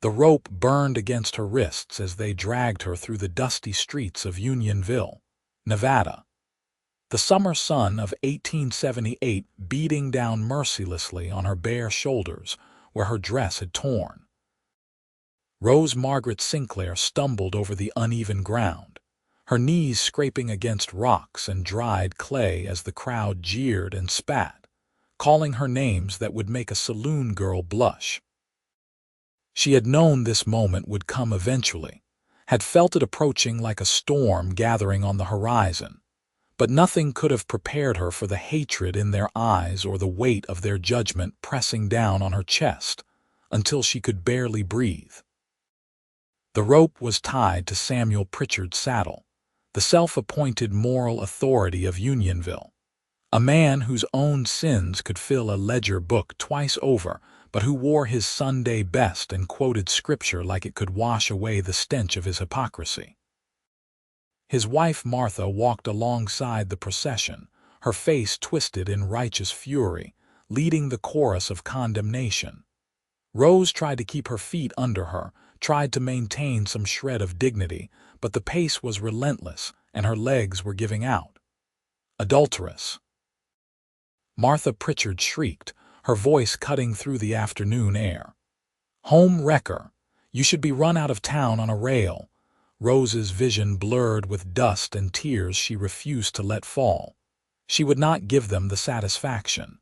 The rope burned against her wrists as they dragged her through the dusty streets of Unionville, Nevada. The summer sun of 1878 beating down mercilessly on her bare shoulders where her dress had torn. Rose Margaret Sinclair stumbled over the uneven ground, her knees scraping against rocks and dried clay as the crowd jeered and spat, calling her names that would make a saloon girl blush. She had known this moment would come eventually, had felt it approaching like a storm gathering on the horizon, but nothing could have prepared her for the hatred in their eyes or the weight of their judgment pressing down on her chest until she could barely breathe. The rope was tied to Samuel Pritchard's saddle, the self-appointed moral authority of Unionville, a man whose own sins could fill a ledger book twice over, but who wore his Sunday best and quoted scripture like it could wash away the stench of his hypocrisy. His wife Martha walked alongside the procession, her face twisted in righteous fury, leading the chorus of condemnation. Rose tried to keep her feet under her, tried to maintain some shred of dignity, but the pace was relentless and her legs were giving out. Adulteress! Martha Pritchard shrieked, her voice cutting through the afternoon air. Home wrecker! You should be run out of town on a rail. Rose's vision blurred with dust and tears she refused to let fall. She would not give them the satisfaction.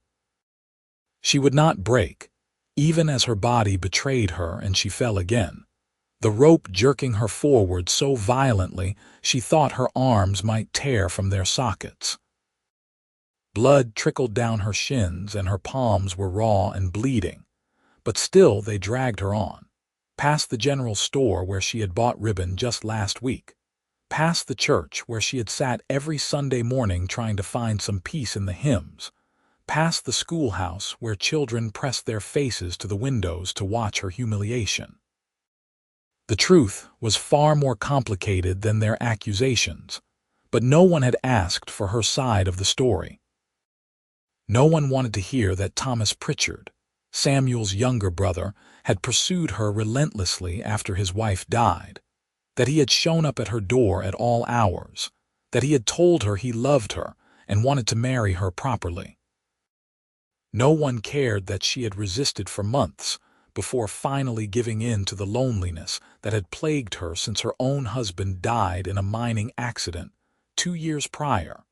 She would not break, even as her body betrayed her and she fell again, the rope jerking her forward so violently she thought her arms might tear from their sockets. Blood trickled down her shins and her palms were raw and bleeding, but still they dragged her on, past the general store where she had bought ribbon just last week, past the church where she had sat every Sunday morning trying to find some peace in the hymns, past the schoolhouse where children pressed their faces to the windows to watch her humiliation. The truth was far more complicated than their accusations, but no one had asked for her side of the story. No one wanted to hear that Thomas Pritchard, Samuel's younger brother, had pursued her relentlessly after his wife died, that he had shown up at her door at all hours, that he had told her he loved her and wanted to marry her properly. No one cared that she had resisted for months before finally giving in to the loneliness that had plagued her since her own husband died in a mining accident 2 years prior.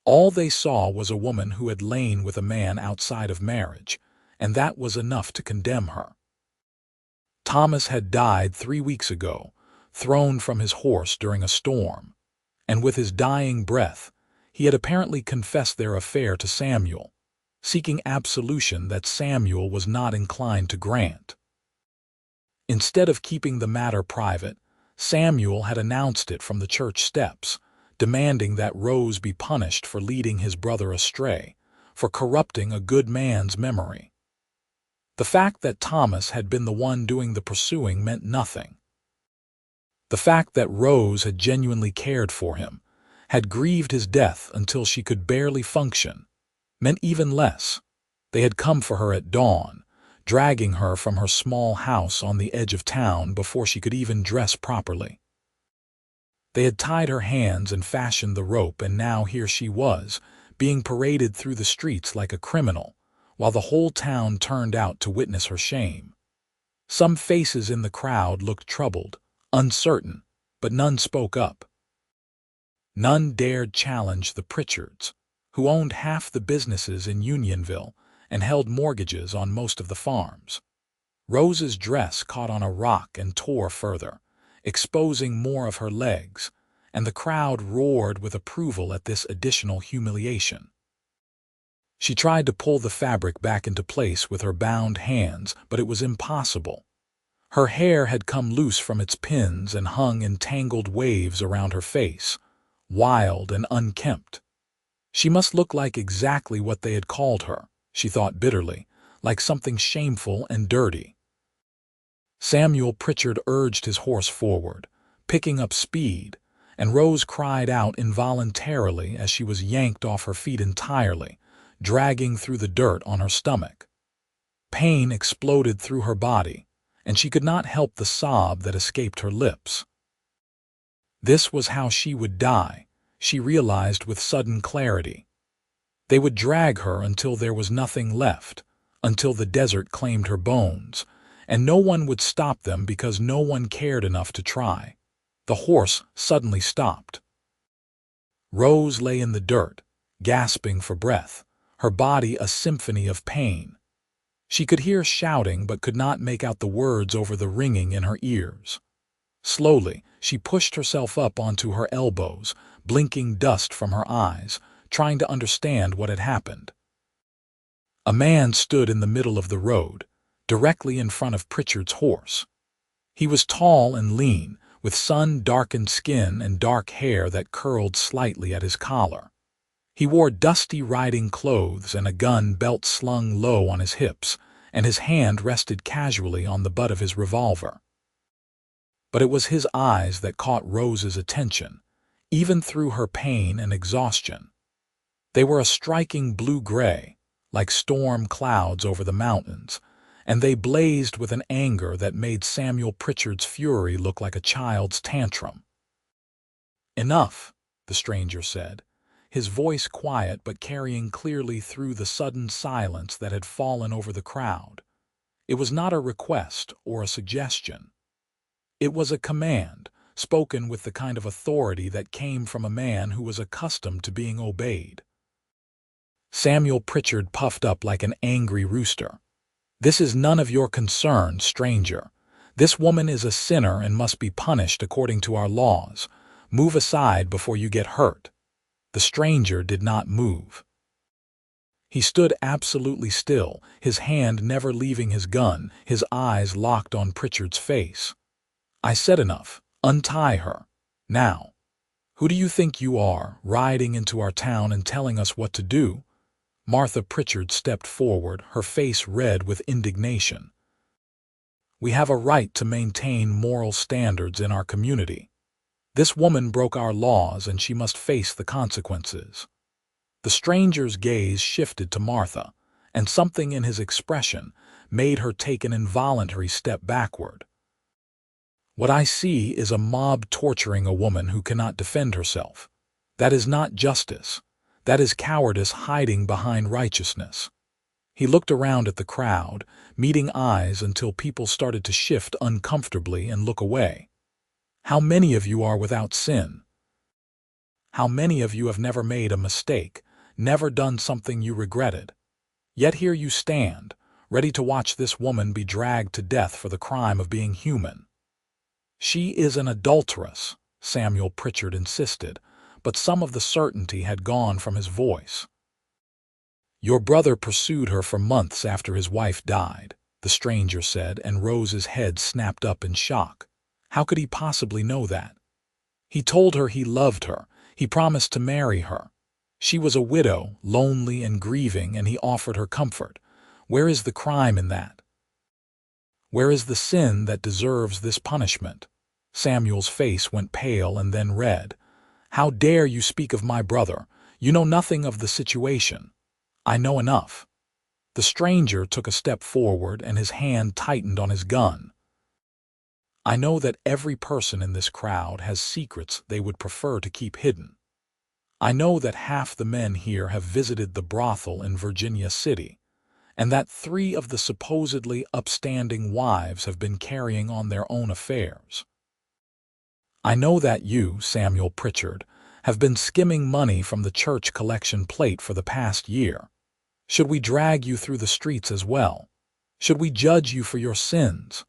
All they saw was a woman who had lain with a man outside of marriage, and that was enough to condemn her. Thomas had died 3 weeks ago, thrown from his horse during a storm, and with his dying breath, he had apparently confessed their affair to Samuel, seeking absolution that Samuel was not inclined to grant. Instead of keeping the matter private, Samuel had announced it from the church steps, demanding that Rose be punished for leading his brother astray, for corrupting a good man's memory. The fact that Thomas had been the one doing the pursuing meant nothing. The fact that Rose had genuinely cared for him, had grieved his death until she could barely function, meant even less. They had come for her at dawn, dragging her from her small house on the edge of town before she could even dress properly. They had tied her hands and fashioned the rope, and now here she was, being paraded through the streets like a criminal, while the whole town turned out to witness her shame. Some faces in the crowd looked troubled, uncertain, but none spoke up. None dared challenge the Pritchards, who owned half the businesses in Unionville and held mortgages on most of the farms. Rose's dress caught on a rock and tore further, exposing more of her legs, and the crowd roared with approval at this additional humiliation. She tried to pull the fabric back into place with her bound hands, but it was impossible. Her hair had come loose from its pins and hung in tangled waves around her face, wild and unkempt. She must look like exactly what they had called her, she thought bitterly, like something shameful and dirty. Samuel Pritchard urged his horse forward, picking up speed, and Rose cried out involuntarily as she was yanked off her feet entirely, dragging through the dirt on her stomach. Pain exploded through her body, and she could not help the sob that escaped her lips. This was how she would die, she realized with sudden clarity. They would drag her until there was nothing left, until the desert claimed her bones, and no one would stop them because no one cared enough to try. The horse suddenly stopped. Rose lay in the dirt, gasping for breath, her body a symphony of pain. She could hear shouting but could not make out the words over the ringing in her ears. Slowly, she pushed herself up onto her elbows, blinking dust from her eyes, trying to understand what had happened. A man stood in the middle of the road, directly in front of Pritchard's horse. He was tall and lean, with sun-darkened skin and dark hair that curled slightly at his collar. He wore dusty riding clothes and a gun belt slung low on his hips, and his hand rested casually on the butt of his revolver. But it was his eyes that caught Rose's attention, even through her pain and exhaustion. They were a striking blue-gray, like storm clouds over the mountains, and they blazed with an anger that made Samuel Pritchard's fury look like a child's tantrum. "Enough," the stranger said, his voice quiet but carrying clearly through the sudden silence that had fallen over the crowd. It was not a request or a suggestion. It was a command, spoken with the kind of authority that came from a man who was accustomed to being obeyed. Samuel Pritchard puffed up like an angry rooster. "This is none of your concern, stranger. This woman is a sinner and must be punished according to our laws. Move aside before you get hurt." The stranger did not move. He stood absolutely still, his hand never leaving his gun, his eyes locked on Pritchard's face. "I said enough. Untie her. Now. Who do you think you are, riding into our town and telling us what to do?" Martha Pritchard stepped forward, her face red with indignation. "We have a right to maintain moral standards in our community. This woman broke our laws and she must face the consequences." The stranger's gaze shifted to Martha, and something in his expression made her take an involuntary step backward. "What I see is a mob torturing a woman who cannot defend herself. That is not justice. That is cowardice hiding behind righteousness." He looked around at the crowd, meeting eyes until people started to shift uncomfortably and look away. "How many of you are without sin? How many of you have never made a mistake, never done something you regretted? Yet here you stand, ready to watch this woman be dragged to death for the crime of being human." "She is an adulteress," Samuel Pritchard insisted, but some of the certainty had gone from his voice. "Your brother pursued her for months after his wife died," the stranger said, and Rose's head snapped up in shock. How could he possibly know that? "He told her he loved her. He promised to marry her. She was a widow, lonely and grieving, and he offered her comfort. Where is the crime in that? Where is the sin that deserves this punishment?" Samuel's face went pale and then red. "How dare you speak of my brother? You know nothing of the situation." "I know enough." The stranger took a step forward and his hand tightened on his gun. "I know that every person in this crowd has secrets they would prefer to keep hidden. I know that half the men here have visited the brothel in Virginia City, and that 3 of the supposedly upstanding wives have been carrying on their own affairs. I know that you, Samuel Pritchard, have been skimming money from the church collection plate for the past year. Should we drag you through the streets as well? Should we judge you for your sins?"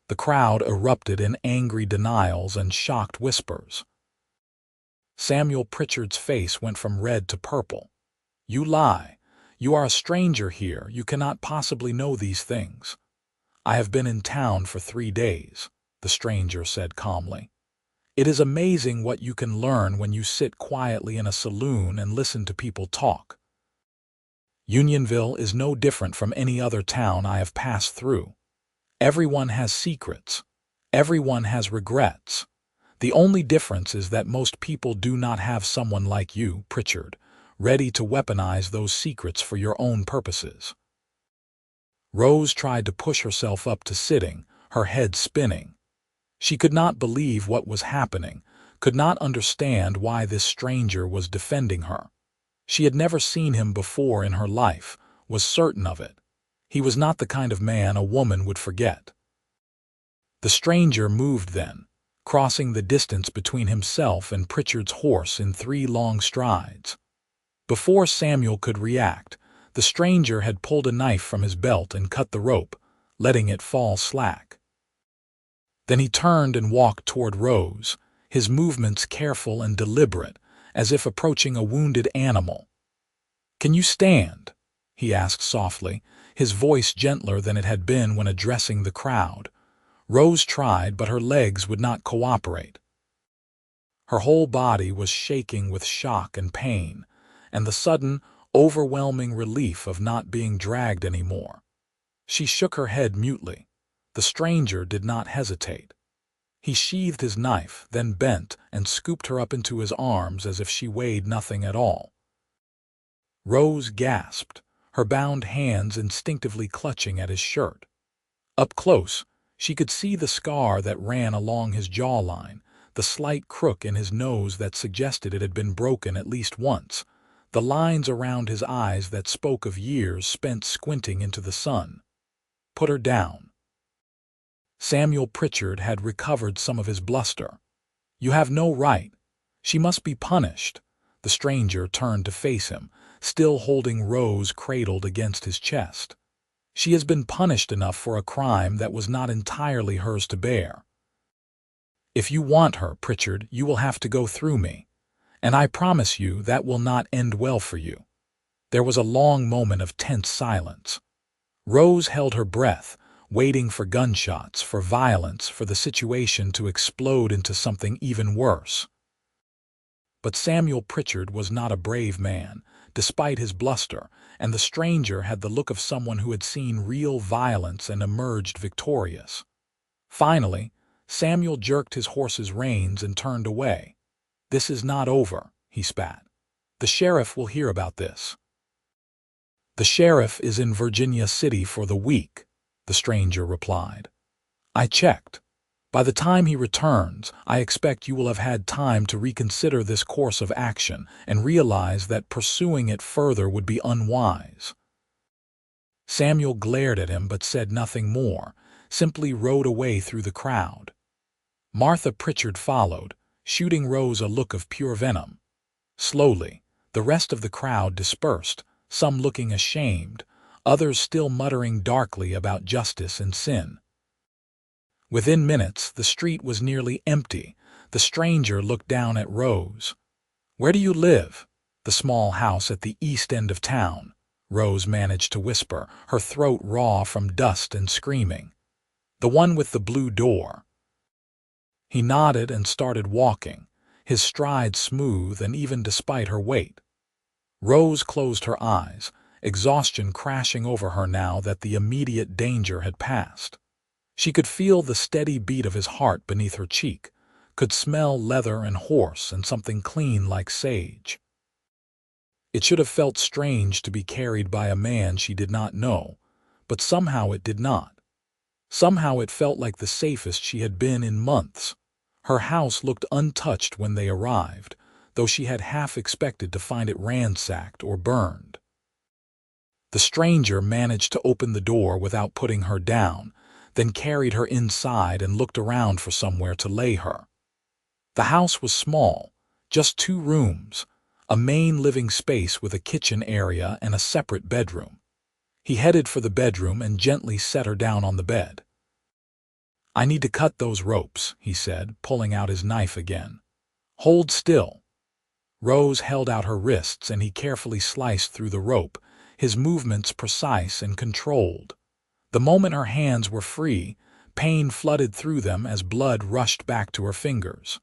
The crowd erupted in angry denials and shocked whispers. Samuel Pritchard's face went from red to purple. "You lie. You are a stranger here. You cannot possibly know these things." "I have been in town for 3 days," the stranger said calmly. "It is amazing what you can learn when you sit quietly in a saloon and listen to people talk. Unionville is no different from any other town I have passed through. Everyone has secrets. Everyone has regrets. The only difference is that most people do not have someone like you, Pritchard, ready to weaponize those secrets for your own purposes." Rose tried to push herself up to sitting, her head spinning. She could not believe what was happening, could not understand why this stranger was defending her. She had never seen him before in her life, was certain of it. He was not the kind of man a woman would forget. The stranger moved then, crossing the distance between himself and Pritchard's horse in 3 long strides. Before Samuel could react, the stranger had pulled a knife from his belt and cut the rope, letting it fall slack. Then he turned and walked toward Rose, his movements careful and deliberate, as if approaching a wounded animal. "Can you stand?" he asked softly, his voice gentler than it had been when addressing the crowd. Rose tried, but her legs would not cooperate. Her whole body was shaking with shock and pain, and the sudden, overwhelming relief of not being dragged anymore. She shook her head mutely. The stranger did not hesitate. He sheathed his knife, then bent and scooped her up into his arms as if she weighed nothing at all. Rose gasped, her bound hands instinctively clutching at his shirt. Up close, she could see the scar that ran along his jawline, the slight crook in his nose that suggested it had been broken at least once, the lines around his eyes that spoke of years spent squinting into the sun. "Put her down." Samuel Pritchard had recovered some of his bluster. "You have no right. She must be punished." The stranger turned to face him, still holding Rose cradled against his chest. "She has been punished enough for a crime that was not entirely hers to bear. If you want her, Pritchard, you will have to go through me. And I promise you that will not end well for you." There was a long moment of tense silence. Rose held her breath, waiting for gunshots, for violence, for the situation to explode into something even worse. But Samuel Pritchard was not a brave man, despite his bluster, and the stranger had the look of someone who had seen real violence and emerged victorious. Finally, Samuel jerked his horse's reins and turned away. "This is not over," he spat. "The sheriff will hear about this." "The sheriff is in Virginia City for the week," the stranger replied. "I checked. By the time he returns, I expect you will have had time to reconsider this course of action and realize that pursuing it further would be unwise." Samuel glared at him but said nothing more, simply rode away through the crowd. Martha Pritchard followed, shooting Rose a look of pure venom. Slowly, the rest of the crowd dispersed, some looking ashamed, others still muttering darkly about justice and sin. Within minutes, the street was nearly empty. The stranger looked down at Rose. "Where do you live?" "The small house at the east end of town," Rose managed to whisper, her throat raw from dust and screaming. "The one with the blue door." He nodded and started walking, his stride smooth and even despite her weight. Rose closed her eyes, exhaustion crashing over her now that the immediate danger had passed. She could feel the steady beat of his heart beneath her cheek, could smell leather and horse and something clean like sage. It should have felt strange to be carried by a man she did not know, but somehow it did not. Somehow it felt like the safest she had been in months. Her house looked untouched when they arrived, though she had half expected to find it ransacked or burned. The stranger managed to open the door without putting her down, then carried her inside and looked around for somewhere to lay her. The house was small, just 2 rooms, a main living space with a kitchen area and a separate bedroom. He headed for the bedroom and gently set her down on the bed. "I need to cut those ropes," he said, pulling out his knife again. "Hold still." Rose held out her wrists and he carefully sliced through the rope, his movements precise and controlled. The moment her hands were free, pain flooded through them as blood rushed back to her fingers.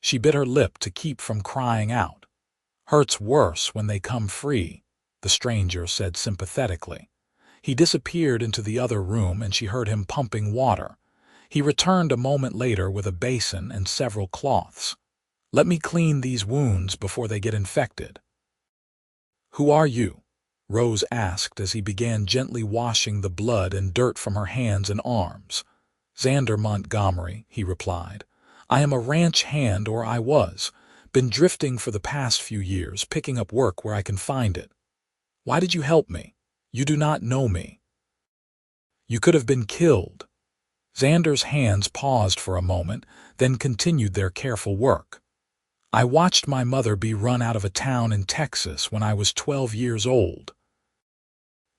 She bit her lip to keep from crying out. "Hurts worse when they come free," the stranger said sympathetically. He disappeared into the other room and she heard him pumping water. He returned a moment later with a basin and several cloths. "Let me clean these wounds before they get infected." "Who are you?" Rose asked as he began gently washing the blood and dirt from her hands and arms. "Xander Montgomery," he replied. "I am a ranch hand, or I was. Been drifting for the past few years, picking up work where I can find it. Why did you help me? You do not know me. You could have been killed." Xander's hands paused for a moment, then continued their careful work. "I watched my mother be run out of a town in Texas when I was 12 years old.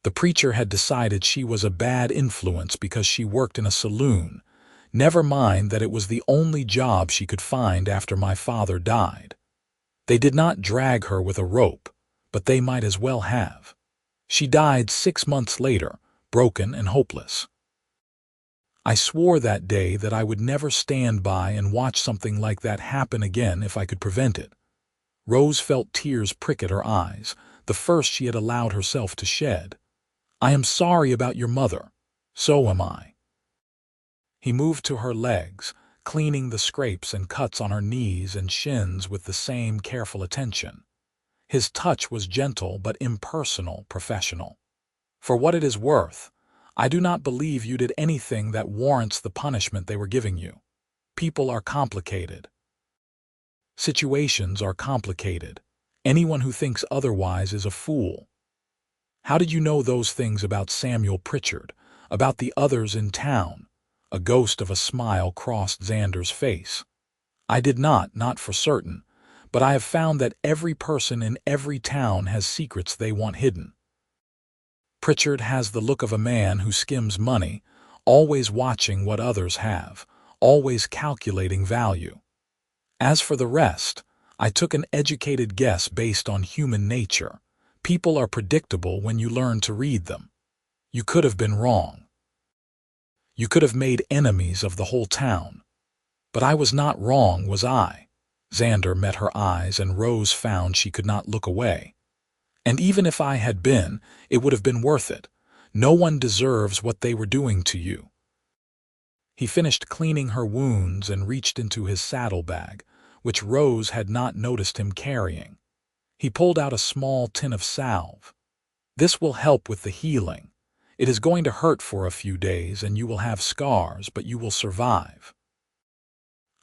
The preacher had decided she was a bad influence because she worked in a saloon, never mind that it was the only job she could find after my father died. They did not drag her with a rope, but they might as well have. She died 6 months later, broken and hopeless. I swore that day that I would never stand by and watch something like that happen again if I could prevent it." Rose felt tears prick at her eyes, the first she had allowed herself to shed. "I am sorry about your mother. So am I." He moved to her legs, cleaning the scrapes and cuts on her knees and shins with the same careful attention. His touch was gentle but impersonal, professional. "For what it is worth, I do not believe you did anything that warrants the punishment they were giving you. People are complicated. Situations are complicated. Anyone who thinks otherwise is a fool. How did you know those things about Samuel Pritchard, about the others in town?" A ghost of a smile crossed Xander's face. "I did not for certain, but I have found that every person in every town has secrets they want hidden. Pritchard has the look of a man who skims money, always watching what others have, always calculating value. As for the rest, I took an educated guess based on human nature. People are predictable when you learn to read them. You could have been wrong. You could have made enemies of the whole town. But I was not wrong, was I?" Xander met her eyes, and Rose found she could not look away. "And even if I had been, it would have been worth it. No one deserves what they were doing to you." He finished cleaning her wounds and reached into his saddlebag, which Rose had not noticed him carrying. He pulled out a small tin of salve. "This will help with the healing. It is going to hurt for a few days and you will have scars, but you will survive."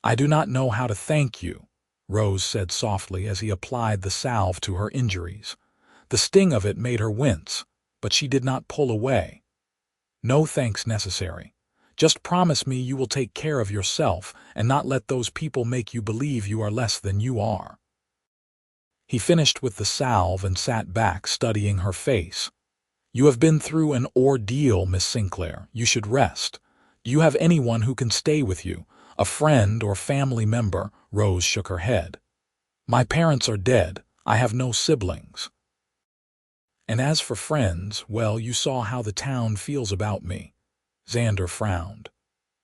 "I do not know how to thank you," Rose said softly as he applied the salve to her injuries. The sting of it made her wince, but she did not pull away. "No thanks necessary. Just promise me you will take care of yourself and not let those people make you believe you are less than you are." He finished with the salve and sat back, studying her face. "You have been through an ordeal, Miss Sinclair. You should rest. Do you have anyone who can stay with you, a friend or family member?" Rose shook her head. "My parents are dead. I have no siblings. And as for friends, well, you saw how the town feels about me." Xander frowned.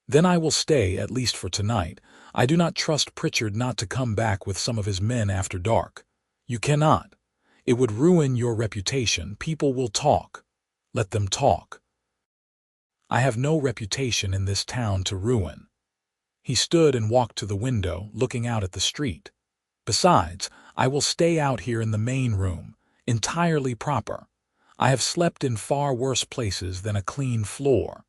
"Then I will stay, at least for tonight. I do not trust Pritchard not to come back with some of his men after dark." "You cannot. It would ruin your reputation. People will talk. Let them talk. I have no reputation in this town to ruin." He stood and walked to the window, looking out at the street. "Besides, I will stay out here in the main room, entirely proper. I have slept in far worse places than a clean floor."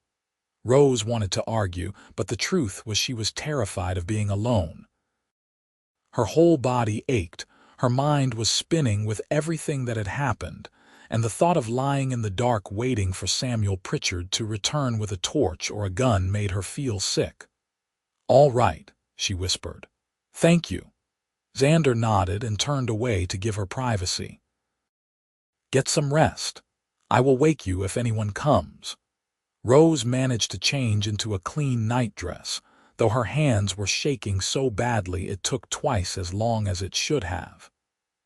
Rose wanted to argue, but the truth was she was terrified of being alone. Her whole body ached, her mind was spinning with everything that had happened, and the thought of lying in the dark waiting for Samuel Pritchard to return with a torch or a gun made her feel sick. "All right," she whispered. "Thank you." Xander nodded and turned away to give her privacy. "Get some rest. I will wake you if anyone comes." Rose managed to change into a clean nightdress, though her hands were shaking so badly it took twice as long as it should have.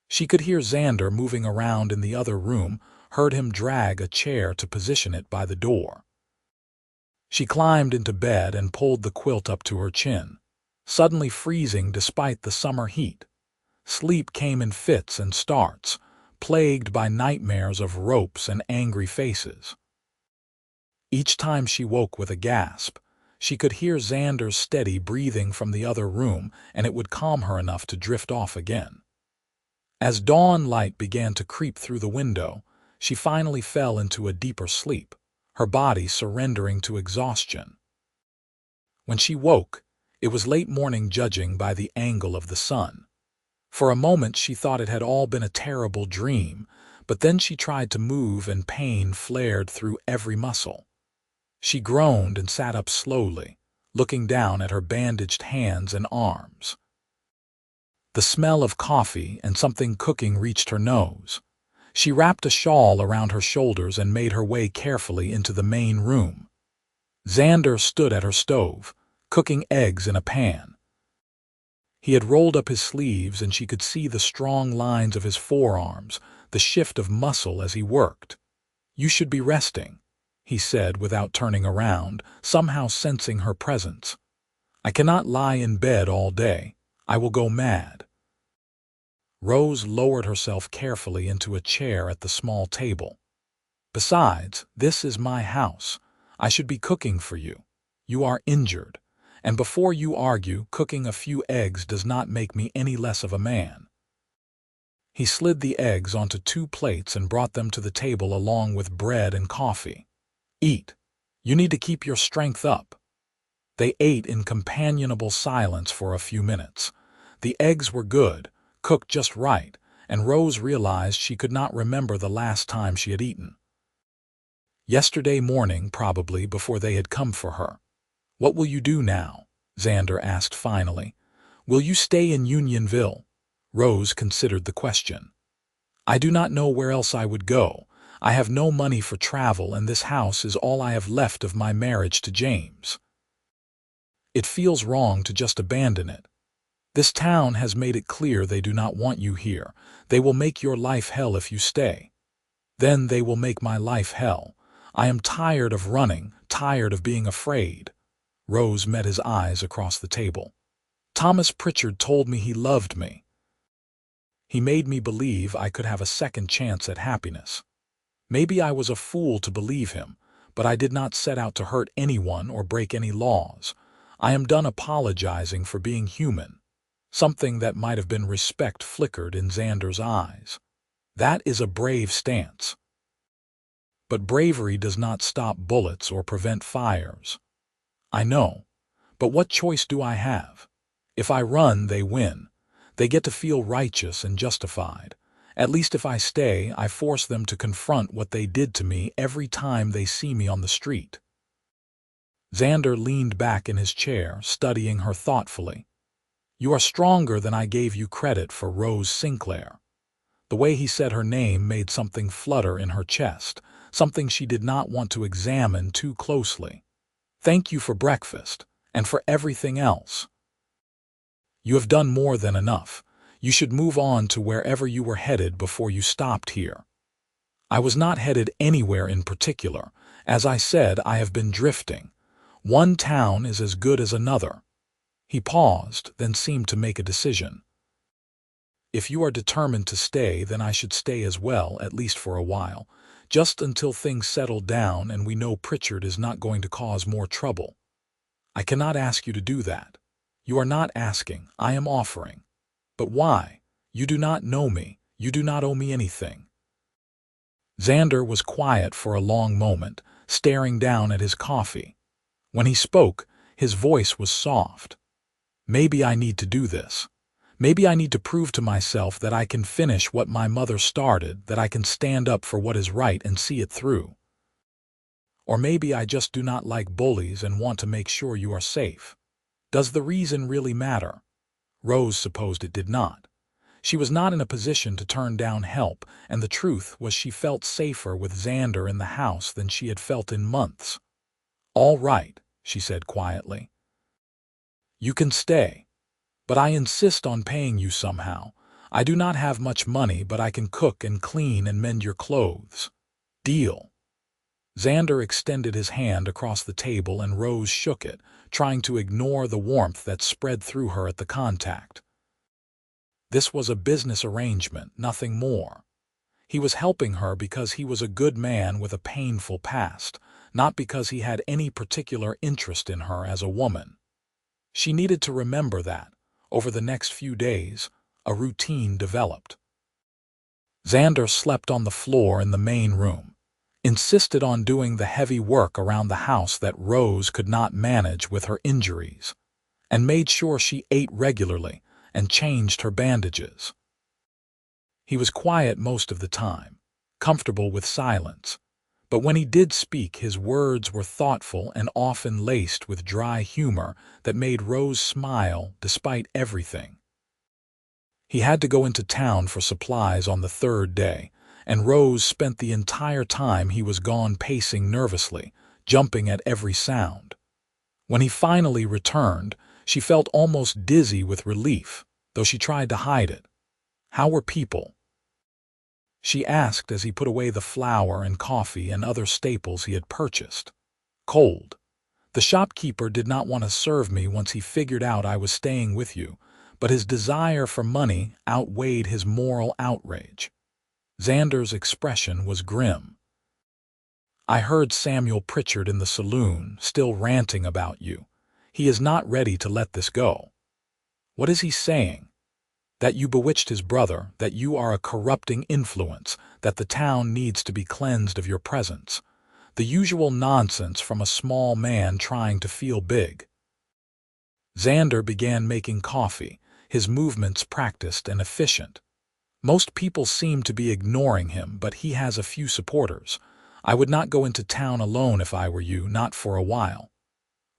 She could hear Xander moving around in the other room, heard him drag a chair to position it by the door. She climbed into bed and pulled the quilt up to her chin, suddenly freezing despite the summer heat. Sleep came in fits and starts, plagued by nightmares of ropes and angry faces. Each time she woke with a gasp, she could hear Xander's steady breathing from the other room, and it would calm her enough to drift off again. As dawn light began to creep through the window, She finally fell into a deeper sleep, her body surrendering to exhaustion. When she woke, it was late morning judging by the angle of the sun. For a moment she thought it had all been a terrible dream, but then she tried to move and pain flared through every muscle. She groaned and sat up slowly, looking down at her bandaged hands and arms. The smell of coffee and something cooking reached her nose. She wrapped a shawl around her shoulders and made her way carefully into the main room. Xander stood at her stove, cooking eggs in a pan. He had rolled up his sleeves and she could see the strong lines of his forearms, the shift of muscle as he worked. "You should be resting," he said without turning around, somehow sensing her presence. "I cannot lie in bed all day. I will go mad." Rose lowered herself carefully into a chair at the small table. "Besides, this is my house. I should be cooking for you. You are injured. And before you argue, cooking a few eggs does not make me any less of a man." He slid the eggs onto 2 plates and brought them to the table along with bread and coffee. "Eat. You need to keep your strength up." They ate in companionable silence for a few minutes. The eggs were good, cooked just right, and Rose realized she could not remember the last time she had eaten. Yesterday morning, probably, before they had come for her. "What will you do now?" Xander asked finally. "Will you stay in Unionville?" Rose considered the question. "I do not know where else I would go. I have no money for travel, and this house is all I have left of my marriage to James. It feels wrong to just abandon it. This town has made it clear they do not want you here. They will make your life hell if you stay. Then they will make my life hell. I am tired of running, tired of being afraid." Rose met his eyes across the table. "Thomas Pritchard told me he loved me. He made me believe I could have a second chance at happiness. Maybe I was a fool to believe him, but I did not set out to hurt anyone or break any laws. I am done apologizing for being human." Something that might have been respect flickered in Xander's eyes. "That is a brave stance. But bravery does not stop bullets or prevent fires." "I know. But what choice do I have? If I run, they win. They get to feel righteous and justified. At least if I stay, I force them to confront what they did to me every time they see me on the street." Xander leaned back in his chair, studying her thoughtfully. "You are stronger than I gave you credit for, Rose Sinclair." The way he said her name made something flutter in her chest, something she did not want to examine too closely. "Thank you for breakfast, and for everything else. You have done more than enough. You should move on to wherever you were headed before you stopped here." "I was not headed anywhere in particular. As I said, I have been drifting. One town is as good as another." He paused, then seemed to make a decision. "If you are determined to stay, then I should stay as well, at least for a while, just until things settle down and we know Pritchard is not going to cause more trouble." "I cannot ask you to do that." "You are not asking, I am offering." "But why? You do not know me. You do not owe me anything." Xander was quiet for a long moment, staring down at his coffee. When he spoke, his voice was soft. "Maybe I need to do this. Maybe I need to prove to myself that I can finish what my mother started, that I can stand up for what is right and see it through. Or maybe I just do not like bullies and want to make sure you are safe. Does the reason really matter?" Rose supposed it did not. She was not in a position to turn down help, and the truth was she felt safer with Xander in the house than she had felt in months. "All right," she said quietly. "You can stay. But I insist on paying you somehow. I do not have much money, but I can cook and clean and mend your clothes. Deal?" Xander extended his hand across the table and Rose shook it, trying to ignore the warmth that spread through her at the contact. This was a business arrangement, nothing more. He was helping her because he was a good man with a painful past, not because he had any particular interest in her as a woman. She needed to remember that. Over the next few days, a routine developed. Xander slept on the floor in the main room, insisted on doing the heavy work around the house that Rose could not manage with her injuries, and made sure she ate regularly and changed her bandages. He was quiet most of the time, comfortable with silence, but when he did speak, his words were thoughtful and often laced with dry humor that made Rose smile despite everything. He had to go into town for supplies on the third day, and Rose spent the entire time he was gone pacing nervously, jumping at every sound. When he finally returned, she felt almost dizzy with relief, though she tried to hide it. "How were people?" she asked as he put away the flour and coffee and other staples he had purchased. "Cold. The shopkeeper did not want to serve me once he figured out I was staying with you, but his desire for money outweighed his moral outrage." Xander's expression was grim. "I heard Samuel Pritchard in the saloon, still ranting about you. He is not ready to let this go." "What is he saying?" "That you bewitched his brother, that you are a corrupting influence, that the town needs to be cleansed of your presence. The usual nonsense from a small man trying to feel big." Xander began making coffee, his movements practiced and efficient. "Most people seem to be ignoring him, but he has a few supporters. I would not go into town alone if I were you, not for a while."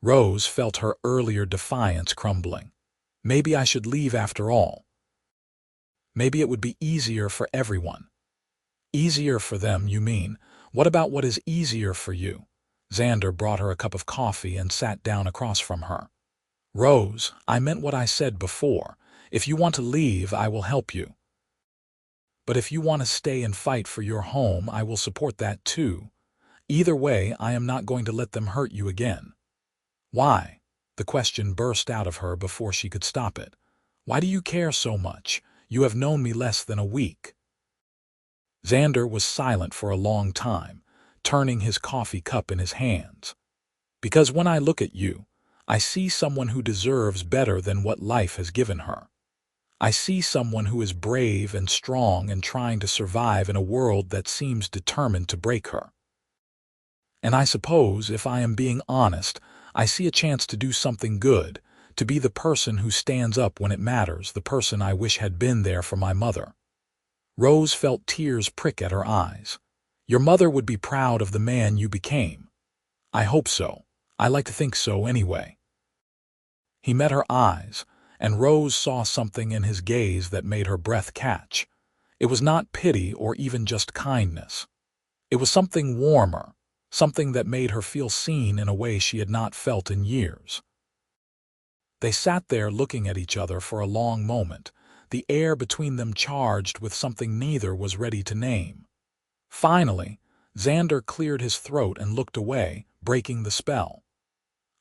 Rose felt her earlier defiance crumbling. "Maybe I should leave after all. Maybe it would be easier for everyone." "Easier for them, you mean? What about what is easier for you?" Xander brought her a cup of coffee and sat down across from her. "Rose, I meant what I said before. If you want to leave, I will help you. But if you want to stay and fight for your home, I will support that too. Either way, I am not going to let them hurt you again." "Why?" The question burst out of her before she could stop it. "Why do you care so much? You have known me less than a week." Xander was silent for a long time, turning his coffee cup in his hands. "Because when I look at you, I see someone who deserves better than what life has given her. I see someone who is brave and strong and trying to survive in a world that seems determined to break her. And I suppose, if I am being honest, I see a chance to do something good, to be the person who stands up when it matters, the person I wish had been there for my mother." Rose felt tears prick at her eyes. "Your mother would be proud of the man you became." "I hope so. I like to think so anyway." He met her eyes, and Rose saw something in his gaze that made her breath catch. It was not pity or even just kindness. It was something warmer, something that made her feel seen in a way she had not felt in years. They sat there looking at each other for a long moment, the air between them charged with something neither was ready to name. Finally, Xander cleared his throat and looked away, breaking the spell.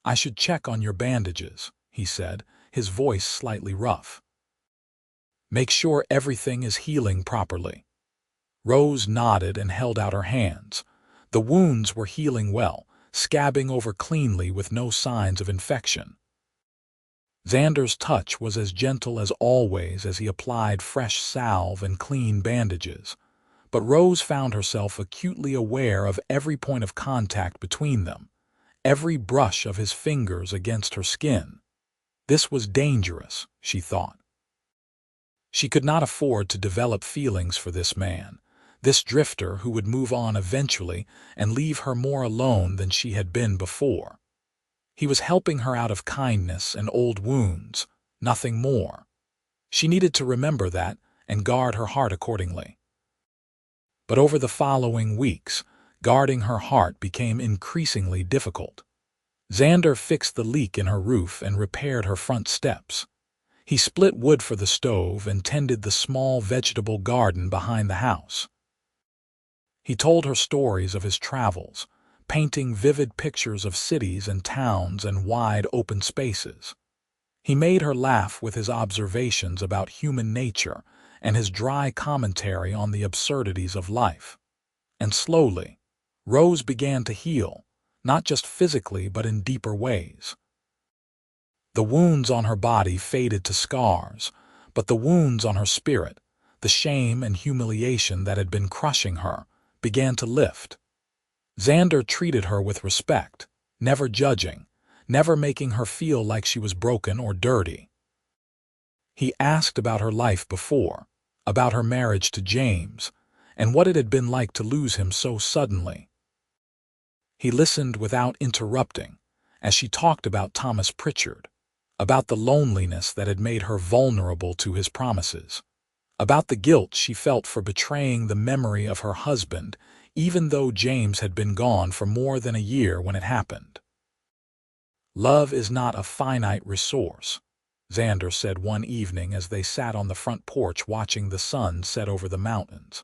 "I should check on your bandages," he said, his voice slightly rough. "Make sure everything is healing properly." Rose nodded and held out her hands. The wounds were healing well, scabbing over cleanly with no signs of infection. Xander's touch was as gentle as always as he applied fresh salve and clean bandages, but Rose found herself acutely aware of every point of contact between them, every brush of his fingers against her skin. This was dangerous, she thought. She could not afford to develop feelings for this man, this drifter who would move on eventually and leave her more alone than she had been before. He was helping her out of kindness and old wounds, nothing more. She needed to remember that and guard her heart accordingly. But over the following weeks, guarding her heart became increasingly difficult. Xander fixed the leak in her roof and repaired her front steps. He split wood for the stove and tended the small vegetable garden behind the house. He told her stories of his travels, painting vivid pictures of cities and towns and wide open spaces. He made her laugh with his observations about human nature and his dry commentary on the absurdities of life. And slowly, Rose began to heal, not just physically but in deeper ways. The wounds on her body faded to scars, but the wounds on her spirit, The shame and humiliation that had been crushing her began to lift. Xander treated her with respect, never judging, never making her feel like she was broken or dirty. He asked about her life before, about her marriage to James, and what it had been like to lose him so suddenly. He listened without interrupting as she talked about Thomas Pritchard, about the loneliness that had made her vulnerable to his promises, about the guilt she felt for betraying the memory of her husband, even though James had been gone for more than a year when it happened. "Love is not a finite resource," Xander said one evening as they sat on the front porch watching the sun set over the mountains.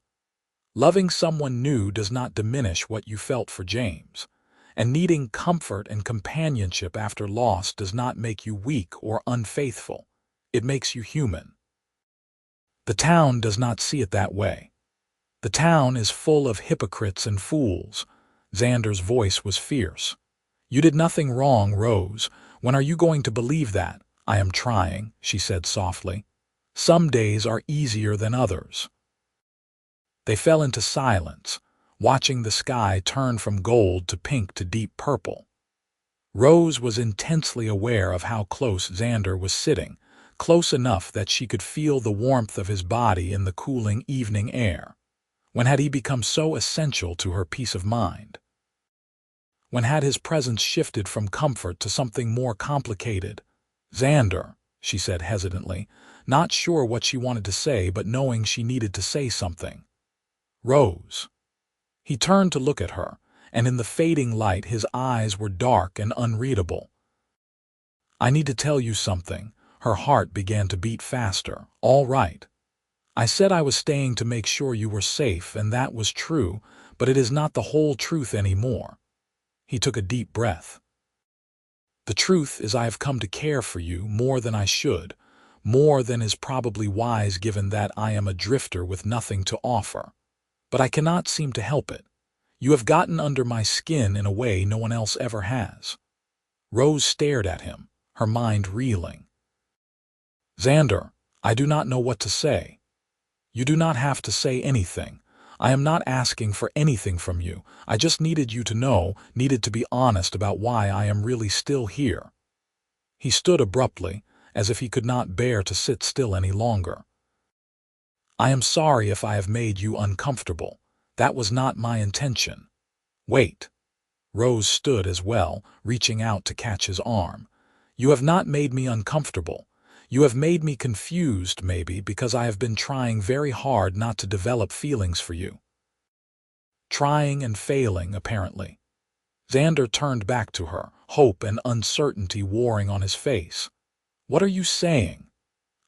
"Loving someone new does not diminish what you felt for James, and needing comfort and companionship after loss does not make you weak or unfaithful. It makes you human. The town does not see it that way. The town is full of hypocrites and fools." Xander's voice was fierce. "You did nothing wrong, Rose. When are you going to believe that?" "I am trying," she said softly. "Some days are easier than others." They fell into silence, watching the sky turn from gold to pink to deep purple. Rose was intensely aware of how close Xander was sitting, close enough that she could feel the warmth of his body in the cooling evening air. When had he become so essential to her peace of mind? When had his presence shifted from comfort to something more complicated? "Xander," she said hesitantly, not sure what she wanted to say but knowing she needed to say something. "Rose." He turned to look at her, and in the fading light his eyes were dark and unreadable. "I need to tell you something." Her heart began to beat faster. "All right. I said I was staying to make sure you were safe, and that was true, but it is not the whole truth anymore." He took a deep breath. "The truth is I have come to care for you more than I should, more than is probably wise given that I am a drifter with nothing to offer. But I cannot seem to help it. You have gotten under my skin in a way no one else ever has." Rose stared at him, her mind reeling. "Xander, I do not know what to say." "You do not have to say anything. I am not asking for anything from you. I just needed you to know, needed to be honest about why I am really still here." He stood abruptly, as if he could not bear to sit still any longer. "I am sorry if I have made you uncomfortable. That was not my intention." "Wait." Rose stood as well, reaching out to catch his arm. "You have not made me uncomfortable. You have made me confused, maybe, because I have been trying very hard not to develop feelings for you." Trying and failing, apparently. Xander turned back to her, hope and uncertainty warring on his face. "What are you saying?"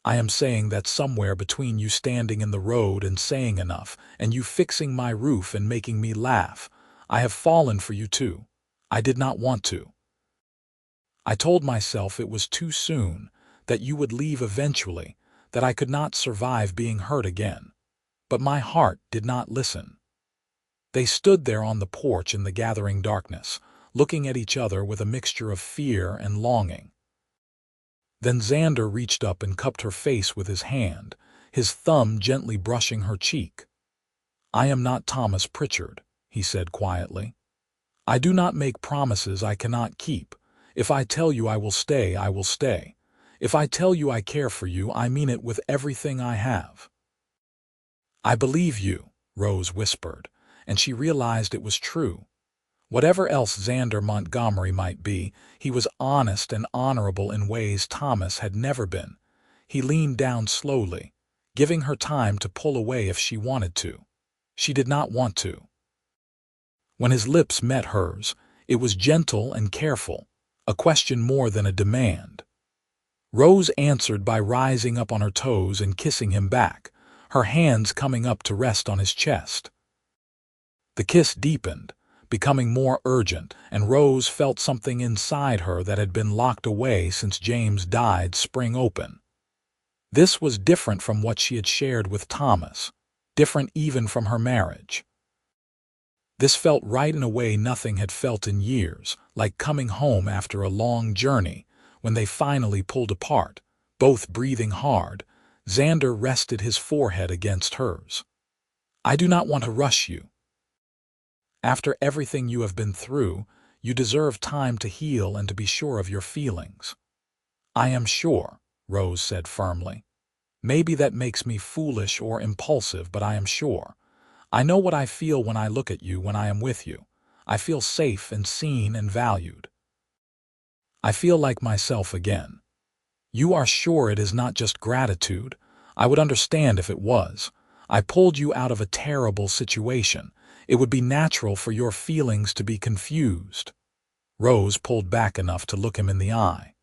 "I am saying that somewhere between you standing in the road and saying enough, and you fixing my roof and making me laugh, I have fallen for you too. I did not want to. I told myself it was too soon, that you would leave eventually, that I could not survive being hurt again. But my heart did not listen." They stood there on the porch in the gathering darkness, looking at each other with a mixture of fear and longing. Then Xander reached up and cupped her face with his hand, his thumb gently brushing her cheek. "I am not Thomas Pritchard," he said quietly. "I do not make promises I cannot keep. If I tell you I will stay, I will stay. If I tell you I care for you, I mean it with everything I have." "I believe you," Rose whispered, and she realized it was true. Whatever else Xander Montgomery might be, he was honest and honorable in ways Thomas had never been. He leaned down slowly, giving her time to pull away if she wanted to. She did not want to. When his lips met hers, it was gentle and careful, a question more than a demand. Rose answered by rising up on her toes and kissing him back, her hands coming up to rest on his chest. The kiss deepened, becoming more urgent, and Rose felt something inside her that had been locked away since James died spring open. This was different from what she had shared with Thomas, different even from her marriage. This felt right in a way nothing had felt in years, like coming home after a long journey. When they finally pulled apart, both breathing hard, Xander rested his forehead against hers. I do not want to rush you. After everything you have been through, you deserve time to heal and to be sure of your feelings. I am sure, Rose said firmly. Maybe that makes me foolish or impulsive, but I am sure. I know what I feel when I look at you, when I am with you. I feel safe and seen and valued. I feel like myself again. You are sure it is not just gratitude? I would understand if it was. I pulled you out of a terrible situation. It would be natural for your feelings to be confused. Rose pulled back enough to look him in the eye.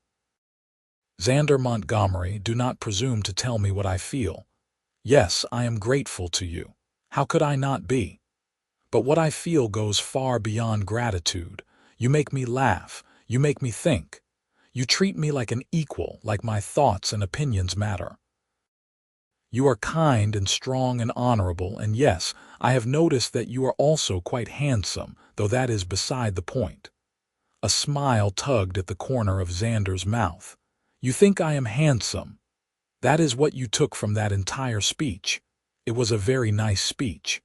Xander Montgomery, do not presume to tell me what I feel. Yes, I am grateful to you. How could I not be? But what I feel goes far beyond gratitude. You make me laugh. You make me think. You treat me like an equal, like my thoughts and opinions matter. You are kind and strong and honorable, and yes, I have noticed that you are also quite handsome, though that is beside the point. A smile tugged at the corner of Xander's mouth. You think I am handsome? That is what you took from that entire speech. It was a very nice speech.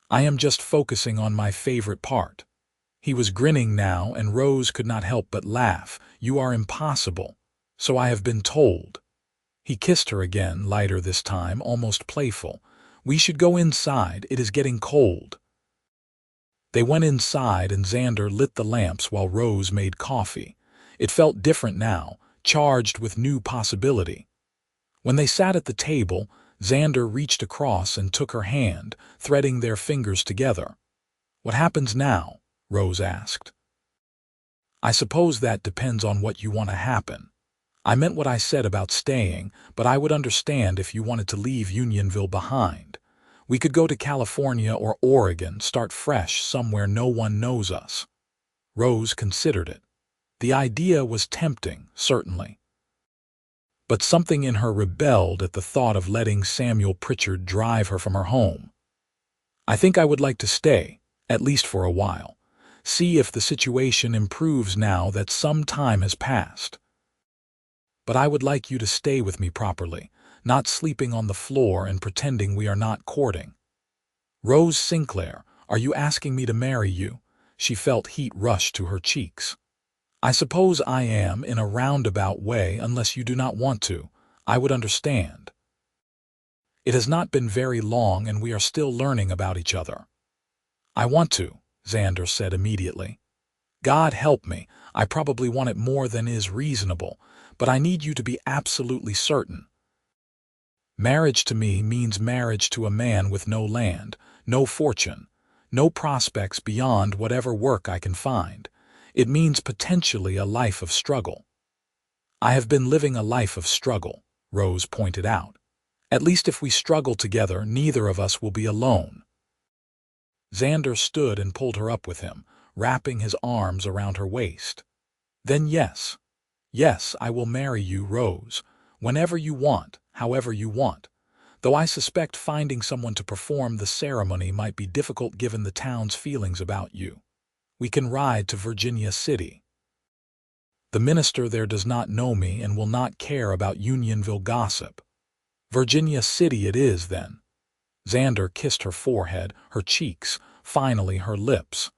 I am just focusing on my favorite part. He was grinning now, and Rose could not help but laugh. You are impossible. So I have been told. He kissed her again, lighter this time, almost playful. We should go inside. It is getting cold. They went inside, and Xander lit the lamps while Rose made coffee. It felt different now, charged with new possibility. When they sat at the table, Xander reached across and took her hand, threading their fingers together. What happens now? Rose asked. I suppose that depends on what you want to happen. I meant what I said about staying, but I would understand if you wanted to leave Unionville behind. We could go to California or Oregon, start fresh somewhere no one knows us. Rose considered it. The idea was tempting, certainly. But something in her rebelled at the thought of letting Samuel Pritchard drive her from her home. I think I would like to stay, at least for a while. See if the situation improves now that some time has passed. But I would like you to stay with me properly, not sleeping on the floor and pretending we are not courting. Rose Sinclair, are you asking me to marry you? She felt heat rush to her cheeks. I suppose I am, in a roundabout way, unless you do not want to. I would understand. It has not been very long and we are still learning about each other. I want to, Xander said immediately. God help me, I probably want it more than is reasonable, but I need you to be absolutely certain. Marriage to me means marriage to a man with no land, no fortune, no prospects beyond whatever work I can find. It means potentially a life of struggle. I have been living a life of struggle, Rose pointed out. At least if we struggle together, neither of us will be alone. Xander stood and pulled her up with him, wrapping his arms around her waist. Then yes. Yes, I will marry you, Rose, whenever you want, however you want, though I suspect finding someone to perform the ceremony might be difficult given the town's feelings about you. We can ride to Virginia City. The minister there does not know me and will not care about Unionville gossip. Virginia City it is, then. Xander kissed her forehead, her cheeks, finally her lips.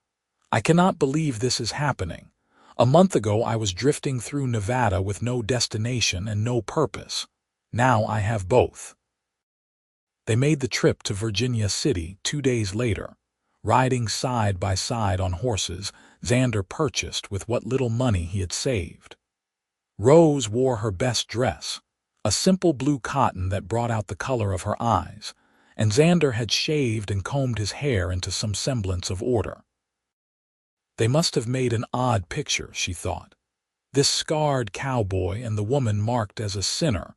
I cannot believe this is happening. A month ago I was drifting through Nevada with no destination and no purpose. Now I have both. They made the trip to Virginia City 2 days later. Riding side by side on horses, Xander purchased with what little money he had saved. Rose wore her best dress, a simple blue cotton that brought out the color of her eyes, and Xander had shaved and combed his hair into some semblance of order. They must have made an odd picture, she thought. This scarred cowboy and the woman marked as a sinner,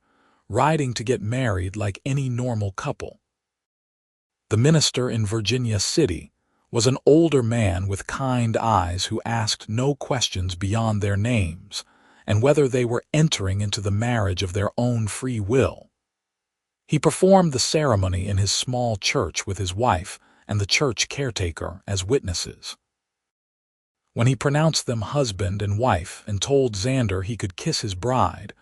riding to get married like any normal couple. The minister in Virginia City was an older man with kind eyes who asked no questions beyond their names and whether they were entering into the marriage of their own free will. He performed the ceremony in his small church with his wife and the church caretaker as witnesses. When he pronounced them husband and wife and told Xander he could kiss his bride,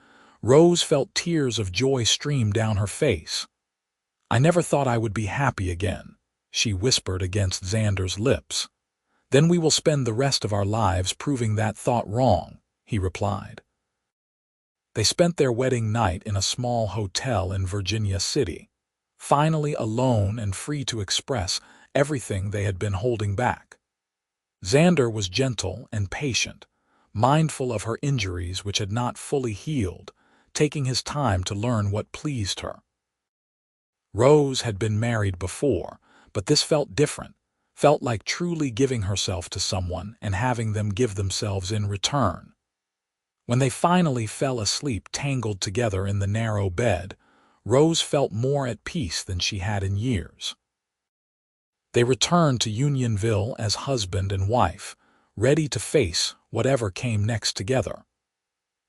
Rose felt tears of joy stream down her face. "I never thought I would be happy again," she whispered against Xander's lips. "Then we will spend the rest of our lives proving that thought wrong," he replied. They spent their wedding night in a small hotel in Virginia City, finally alone and free to express everything they had been holding back. Xander was gentle and patient, mindful of her injuries which had not fully healed, taking his time to learn what pleased her. Rose had been married before, but this felt different, felt like truly giving herself to someone and having them give themselves in return. When they finally fell asleep tangled together in the narrow bed, Rose felt more at peace than she had in years. They returned to Unionville as husband and wife, ready to face whatever came next together.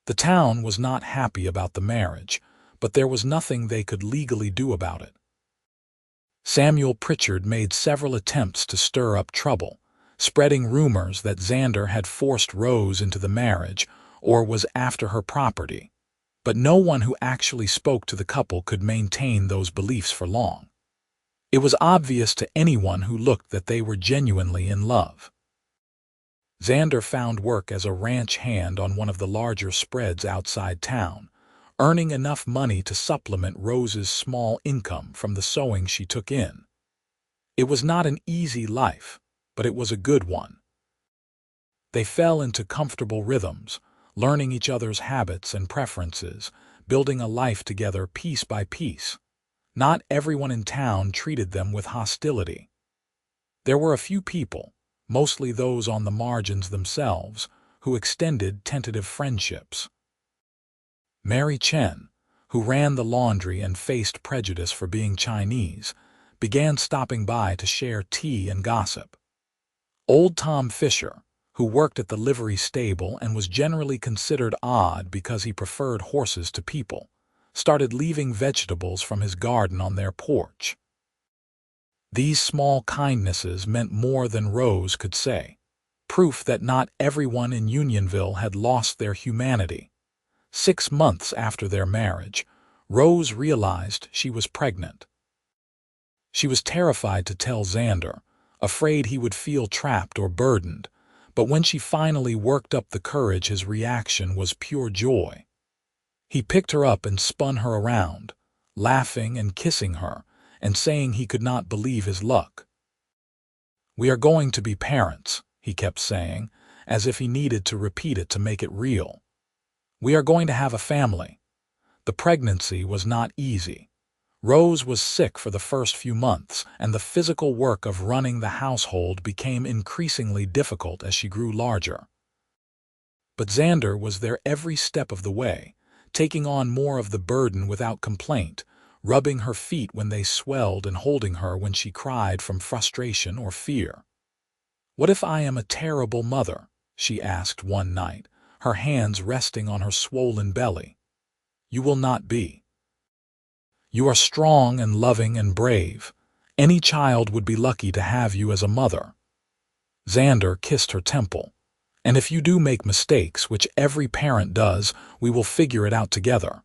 The town was not happy about the marriage, but there was nothing they could legally do about it. Samuel Pritchard made several attempts to stir up trouble, spreading rumors that Xander had forced Rose into the marriage or was after her property, but no one who actually spoke to the couple could maintain those beliefs for long. It was obvious to anyone who looked that they were genuinely in love. Xander found work as a ranch hand on one of the larger spreads outside town, earning enough money to supplement Rose's small income from the sewing she took in. It was not an easy life, but it was a good one. They fell into comfortable rhythms, learning each other's habits and preferences, building a life together piece by piece. Not everyone in town treated them with hostility. There were a few people, mostly those on the margins themselves, who extended tentative friendships. Mary Chen, who ran the laundry and faced prejudice for being Chinese, began stopping by to share tea and gossip. Old Tom Fisher, who worked at the livery stable and was generally considered odd because he preferred horses to people, started leaving vegetables from his garden on their porch. These small kindnesses meant more than Rose could say, proof that not everyone in Unionville had lost their humanity. 6 months after their marriage, Rose realized she was pregnant. She was terrified to tell Xander, afraid he would feel trapped or burdened, but when she finally worked up the courage, his reaction was pure joy. He picked her up and spun her around, laughing and kissing her, and saying he could not believe his luck. "We are going to be parents," he kept saying, as if he needed to repeat it to make it real. "We are going to have a family." The pregnancy was not easy. Rose was sick for the first few months, and the physical work of running the household became increasingly difficult as she grew larger. But Xander was there every step of the way, taking on more of the burden without complaint, rubbing her feet when they swelled and holding her when she cried from frustration or fear. "What if I am a terrible mother?" she asked one night, her hands resting on her swollen belly. "You will not be. You are strong and loving and brave. Any child would be lucky to have you as a mother." Xander kissed her temple. "And if you do make mistakes, which every parent does, we will figure it out together."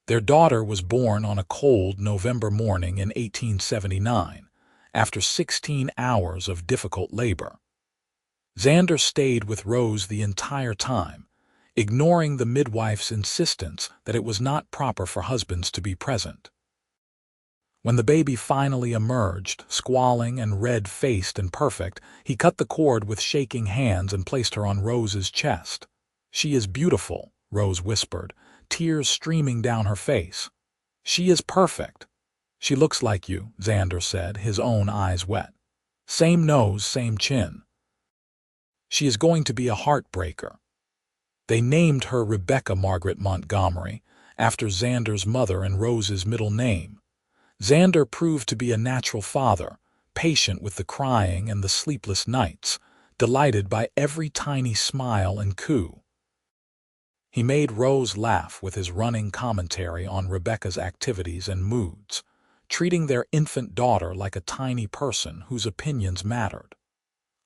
Their daughter was born on a cold November morning in 1879, after 16 hours of difficult labor. Xander stayed with Rose the entire time, ignoring the midwife's insistence that it was not proper for husbands to be present. When the baby finally emerged, squalling and red-faced and perfect, he cut the cord with shaking hands and placed her on Rose's chest. "She is beautiful," Rose whispered, tears streaming down her face. "She is perfect." "She looks like you," Xander said, his own eyes wet. "Same nose, same chin." "She is going to be a heartbreaker." They named her Rebecca Margaret Montgomery, after Xander's mother and Rose's middle name. Xander proved to be a natural father, patient with the crying and the sleepless nights, delighted by every tiny smile and coo. He made Rose laugh with his running commentary on Rebecca's activities and moods, treating their infant daughter like a tiny person whose opinions mattered.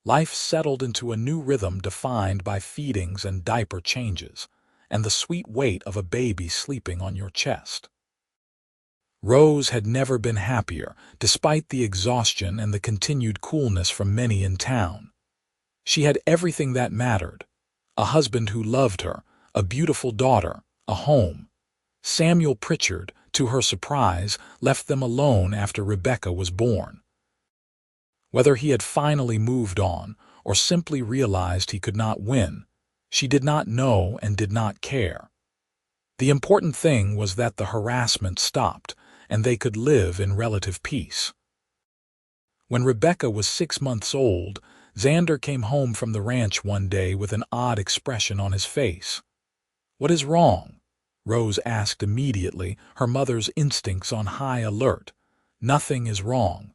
Life settled into a new rhythm defined by feedings and diaper changes, and the sweet weight of a baby sleeping on your chest. Rose had never been happier, despite the exhaustion and the continued coolness from many in town. She had everything that mattered: a husband who loved her, a beautiful daughter, a home. Samuel Pritchard, to her surprise, left them alone after Rebecca was born. Whether he had finally moved on or simply realized he could not win, she did not know and did not care. The important thing was that the harassment stopped and they could live in relative peace. When Rebecca was 6 months old, Xander came home from the ranch one day with an odd expression on his face. "What is wrong?" Rose asked immediately, her mother's instincts on high alert. "Nothing is wrong.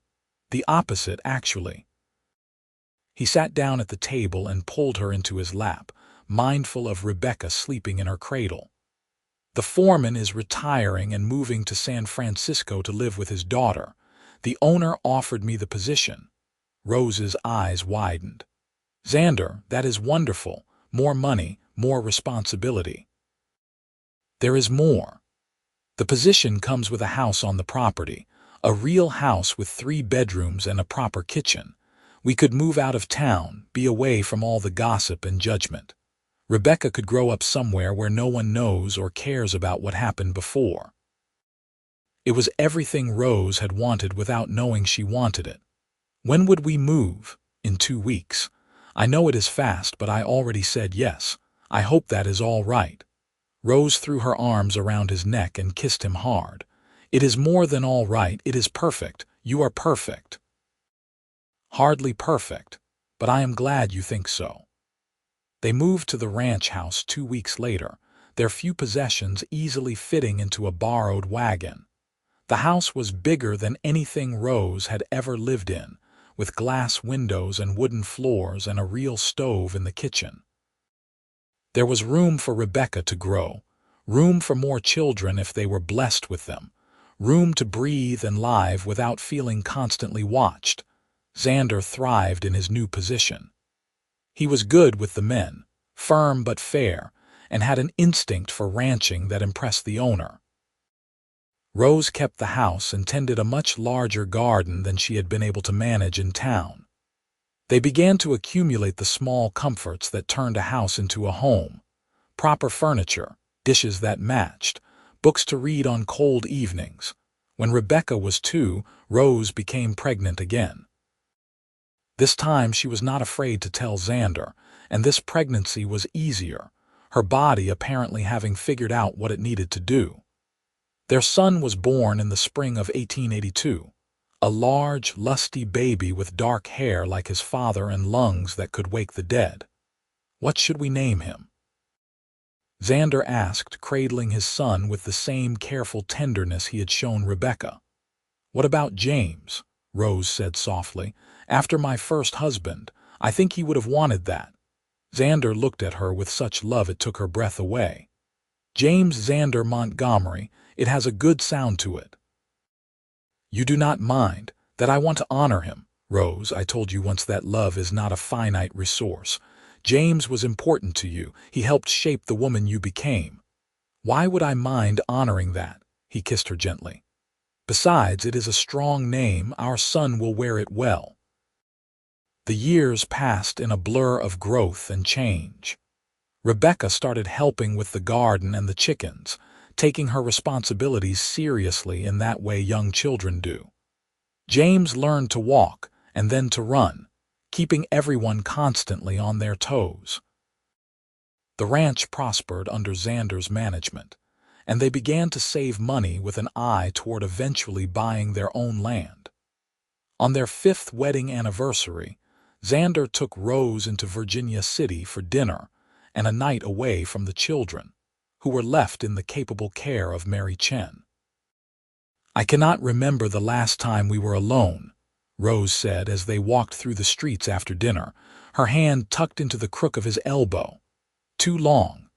The opposite, actually." He sat down at the table and pulled her into his lap, mindful of Rebecca sleeping in her cradle. "The foreman is retiring and moving to San Francisco to live with his daughter. The owner offered me the position." Rose's eyes widened. "Xander, that is wonderful. More money, more responsibility." "There is more. The position comes with a house on the property, a real house with 3 bedrooms and a proper kitchen. We could move out of town, be away from all the gossip and judgment. Rebecca could grow up somewhere where no one knows or cares about what happened before." It was everything Rose had wanted without knowing she wanted it. "When would we move?" "In 2 weeks. I know it is fast, but I already said yes. I hope that is all right." Rose threw her arms around his neck and kissed him hard. "It is more than all right, it is perfect. You are perfect." "Hardly perfect, but I am glad you think so." They moved to the ranch house 2 weeks later, their few possessions easily fitting into a borrowed wagon. The house was bigger than anything Rose had ever lived in, with glass windows and wooden floors and a real stove in the kitchen. There was room for Rebecca to grow, room for more children if they were blessed with them, room to breathe and live without feeling constantly watched. Xander thrived in his new position. He was good with the men, firm but fair, and had an instinct for ranching that impressed the owner. Rose kept the house and tended a much larger garden than she had been able to manage in town. They began to accumulate the small comforts that turned a house into a home: proper furniture, dishes that matched, books to read on cold evenings. When Rebecca was 2, Rose became pregnant again. This time she was not afraid to tell Xander, and this pregnancy was easier, her body apparently having figured out what it needed to do. Their son was born in the spring of 1882, a large, lusty baby with dark hair like his father and lungs that could wake the dead. "What should we name him?" Xander asked, cradling his son with the same careful tenderness he had shown Rebecca. "What about James?" Rose said softly. "After my first husband, I think he would have wanted that." Xander looked at her with such love it took her breath away. "James Xander Montgomery, it has a good sound to it." "You do not mind, that I want to honor him, Rose. I told you once that love is not a finite resource. James was important to you. He helped shape the woman you became. Why would I mind honoring that?" He kissed her gently. "Besides, it is a strong name. Our son will wear it well." The years passed in a blur of growth and change. Rebecca started helping with the garden and the chickens, taking her responsibilities seriously in that way young children do. James learned to walk and then to run, keeping everyone constantly on their toes. The ranch prospered under Xander's management, and they began to save money with an eye toward eventually buying their own land. On their 5th wedding anniversary, Xander took Rose into Virginia City for dinner and a night away from the children, who were left in the capable care of Mary Chen. "I cannot remember the last time we were alone," Rose said as they walked through the streets after dinner, her hand tucked into the crook of his elbow. "Too long."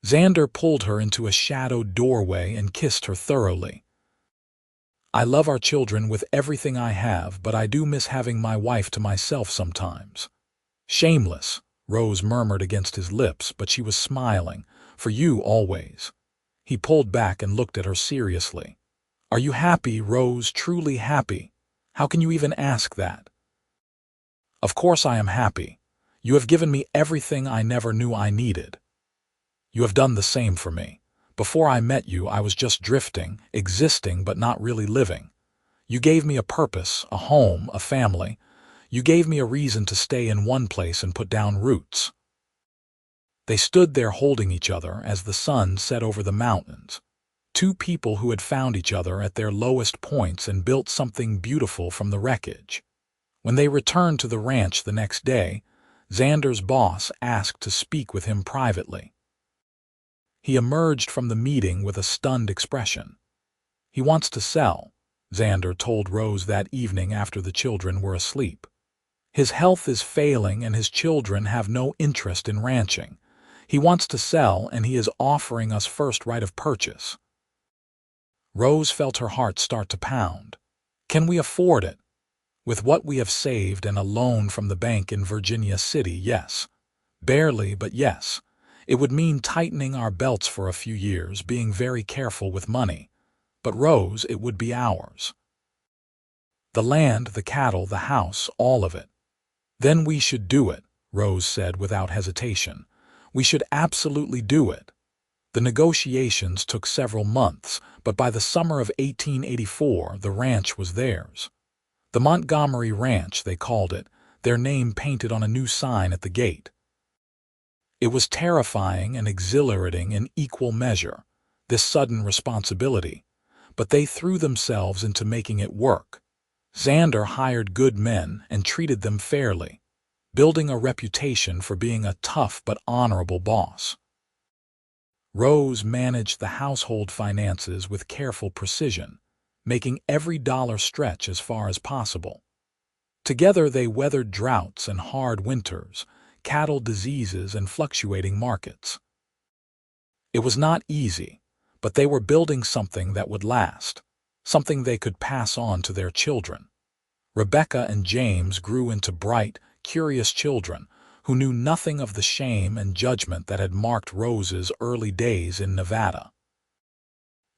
Xander pulled her into a shadowed doorway and kissed her thoroughly. "I love our children with everything I have, but I do miss having my wife to myself sometimes." "Shameless," Rose murmured against his lips, but she was smiling. For you, always. He pulled back and looked at her seriously. Are you happy, Rose, truly happy? How can you even ask that? Of course I am happy. You have given me everything I never knew I needed. You have done the same for me. Before I met you, I was just drifting, existing but not really living. You gave me a purpose, a home, a family. You gave me a reason to stay in one place and put down roots. They stood there holding each other as the sun set over the mountains. Two people who had found each other at their lowest points and built something beautiful from the wreckage. When they returned to the ranch the next day, Xander's boss asked to speak with him privately. He emerged from the meeting with a stunned expression. He wants to sell, Xander told Rose that evening after the children were asleep. His health is failing and his children have no interest in ranching. He wants to sell and he is offering us first right of purchase. Rose felt her heart start to pound. Can we afford it? With what we have saved and a loan from the bank in Virginia City, yes. Barely, but yes. It would mean tightening our belts for a few years, being very careful with money. But Rose, it would be ours. The land, the cattle, the house, all of it. Then we should do it, Rose said without hesitation. We should absolutely do it. The negotiations took several months, but by the summer of 1884, the ranch was theirs. The Montgomery Ranch, they called it, their name painted on a new sign at the gate. It was terrifying and exhilarating in equal measure, this sudden responsibility, but they threw themselves into making it work. Xander hired good men and treated them fairly, building a reputation for being a tough but honorable boss. Rose managed the household finances with careful precision, making every dollar stretch as far as possible. Together they weathered droughts and hard winters, cattle diseases and fluctuating markets. It was not easy, but they were building something that would last, something they could pass on to their children. Rebecca and James grew into bright, curious children who knew nothing of the shame and judgment that had marked Rose's early days in Nevada.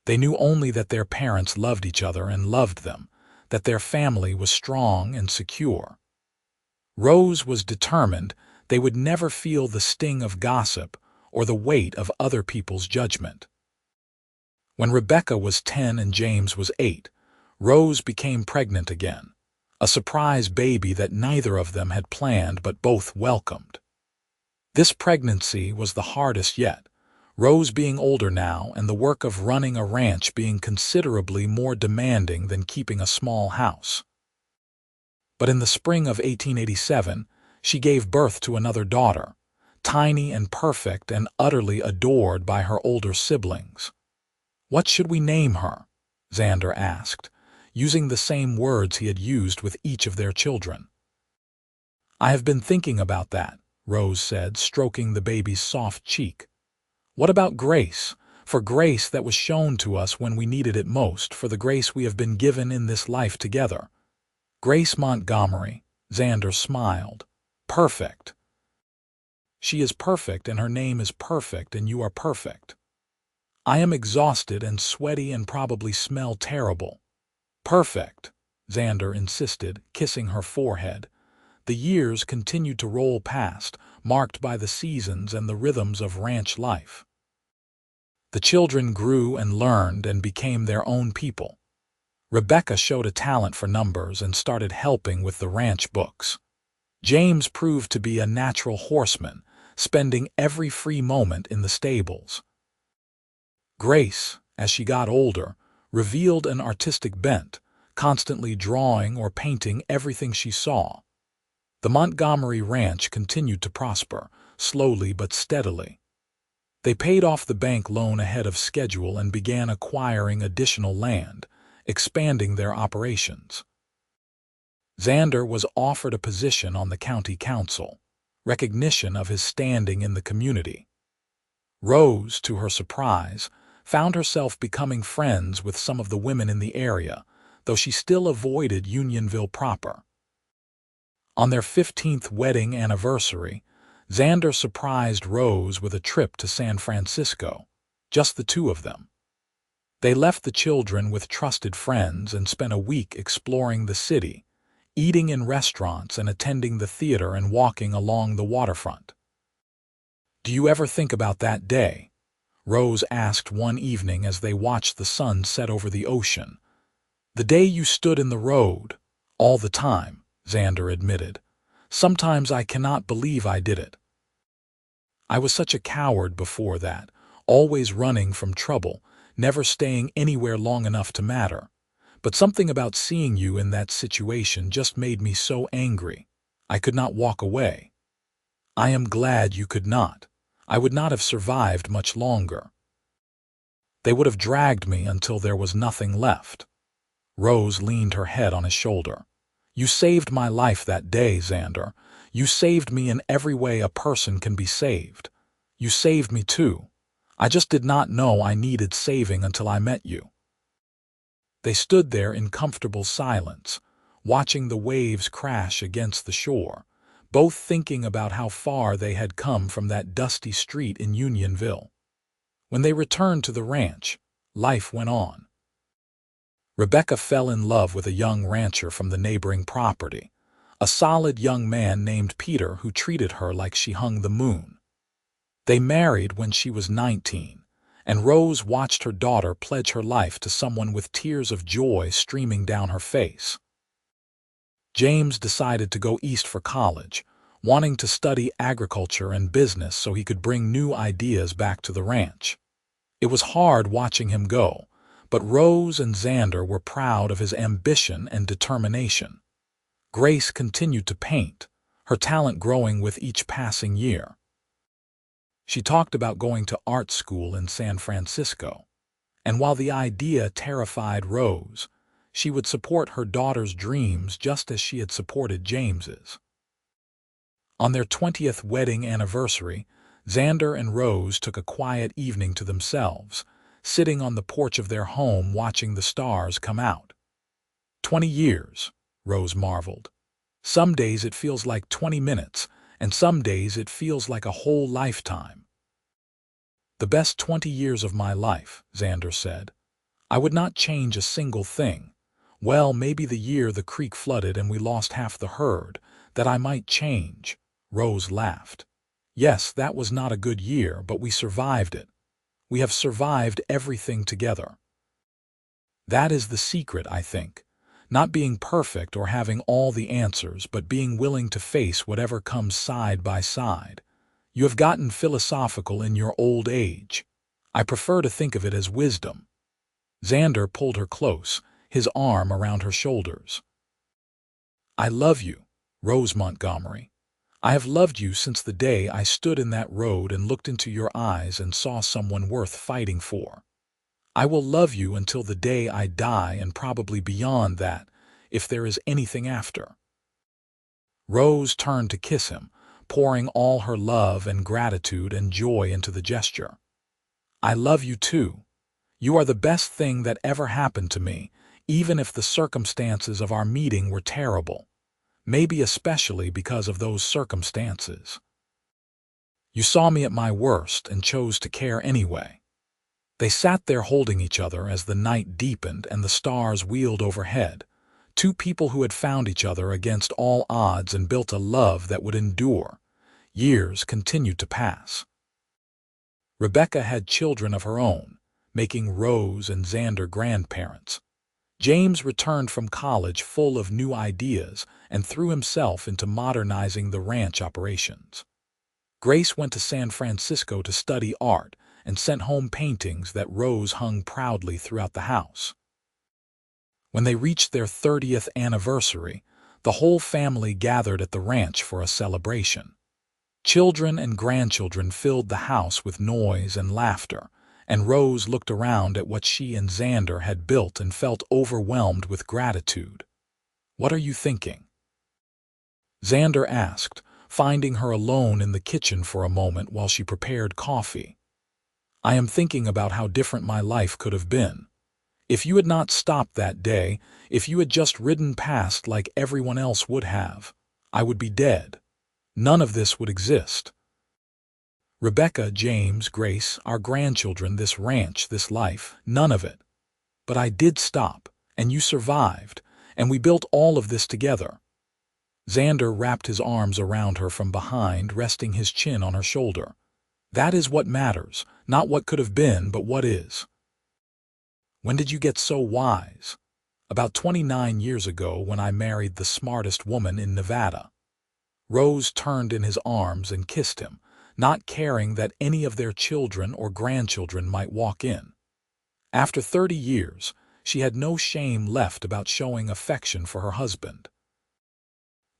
They knew only that their parents loved each other and loved them, that their family was strong and secure. Rose was determined they would never feel the sting of gossip or the weight of other people's judgment. When Rebecca was 10 and James was 8, Rose became pregnant again, a surprise baby that neither of them had planned but both welcomed. This pregnancy was the hardest yet, Rose being older now and the work of running a ranch being considerably more demanding than keeping a small house. But in the spring of 1887, she gave birth to another daughter, tiny and perfect and utterly adored by her older siblings. What should we name her? Xander asked, using the same words he had used with each of their children. I have been thinking about that, Rose said, stroking the baby's soft cheek. What about grace? For grace that was shown to us when we needed it most, for the grace we have been given in this life together. Grace Montgomery, Xander smiled. Perfect. She is perfect and her name is perfect and you are perfect. I am exhausted and sweaty and probably smell terrible. Perfect, Xander insisted, kissing her forehead. The years continued to roll past, marked by the seasons and the rhythms of ranch life. The children grew and learned and became their own people. Rebecca showed a talent for numbers and started helping with the ranch books. James proved to be a natural horseman, spending every free moment in the stables. Grace, as she got older, revealed an artistic bent, constantly drawing or painting everything she saw. The Montgomery Ranch continued to prosper, slowly but steadily. They paid off the bank loan ahead of schedule and began acquiring additional land, expanding their operations. Xander was offered a position on the county council, recognition of his standing in the community. Rose, to her surprise, found herself becoming friends with some of the women in the area, though she still avoided Unionville proper. On their 15th wedding anniversary, Xander surprised Rose with a trip to San Francisco, just the two of them. They left the children with trusted friends and spent a week exploring the city, eating in restaurants and attending the theater and walking along the waterfront. "Do you ever think about that day?" Rose asked one evening as they watched the sun set over the ocean. "The day you stood in the road." "All the time," Xander admitted. "Sometimes I cannot believe I did it. I was such a coward before that, always running from trouble, never staying anywhere long enough to matter. But something about seeing you in that situation just made me so angry. I could not walk away." "I am glad you could not. I would not have survived much longer. They would have dragged me until there was nothing left." Rose leaned her head on his shoulder. "You saved my life that day, Xander. You saved me in every way a person can be saved. You saved me too. I just did not know I needed saving until I met you." They stood there in comfortable silence, watching the waves crash against the shore, both thinking about how far they had come from that dusty street in Unionville. When they returned to the ranch, life went on. Rebecca fell in love with a young rancher from the neighboring property, a solid young man named Peter who treated her like she hung the moon. They married when she was 19, and Rose watched her daughter pledge her life to someone with tears of joy streaming down her face. James decided to go east for college, wanting to study agriculture and business so he could bring new ideas back to the ranch. It was hard watching him go, but Rose and Xander were proud of his ambition and determination. Grace continued to paint, her talent growing with each passing year. She talked about going to art school in San Francisco, and while the idea terrified Rose, she would support her daughter's dreams just as she had supported James's. On their 20th wedding anniversary, Xander and Rose took a quiet evening to themselves, sitting on the porch of their home watching the stars come out. 20 years, Rose marveled. "Some days it feels like 20 minutes, and some days it feels like a whole lifetime." "The best 20 years of my life," Xander said. "I would not change a single thing. Well, maybe the year the creek flooded and we lost half the herd, that I might change." Rose laughed. "Yes, that was not a good year, but we survived it. We have survived everything together. That is the secret, I think. Not being perfect or having all the answers, but being willing to face whatever comes side by side. You have gotten philosophical in your old age. I prefer to think of it as wisdom." Xander pulled her close, his arm around her shoulders. "I love you, Rose Montgomery. I have loved you since the day I stood in that road and looked into your eyes and saw someone worth fighting for. I will love you until the day I die and probably beyond that, if there is anything after." Rose turned to kiss him, pouring all her love and gratitude and joy into the gesture. "I love you too. You are the best thing that ever happened to me, even if the circumstances of our meeting were terrible. Maybe especially because of those circumstances. You saw me at my worst and chose to care anyway." They sat there holding each other as the night deepened and the stars wheeled overhead, two people who had found each other against all odds and built a love that would endure. Years continued to pass. Rebecca had children of her own, making Rose and Xander grandparents. James returned from college full of new ideas and threw himself into modernizing the ranch operations. Grace went to San Francisco to study art and sent home paintings that Rose hung proudly throughout the house. When they reached their 30th anniversary, the whole family gathered at the ranch for a celebration. Children and grandchildren filled the house with noise and laughter, and Rose looked around at what she and Xander had built and felt overwhelmed with gratitude. "What are you thinking?" Xander asked, finding her alone in the kitchen for a moment while she prepared coffee. "I am thinking about how different my life could have been. If you had not stopped that day, if you had just ridden past like everyone else would have, I would be dead. None of this would exist. Rebecca, James, Grace, our grandchildren, this ranch, this life, none of it. But I did stop, and you survived, and we built all of this together." Xander wrapped his arms around her from behind, resting his chin on her shoulder. "That is what matters, not what could have been, but what is." "When did you get so wise?" "About 29 years ago, when I married the smartest woman in Nevada." Rose turned in his arms and kissed him, not caring that any of their children or grandchildren might walk in. After 30 years, she had no shame left about showing affection for her husband.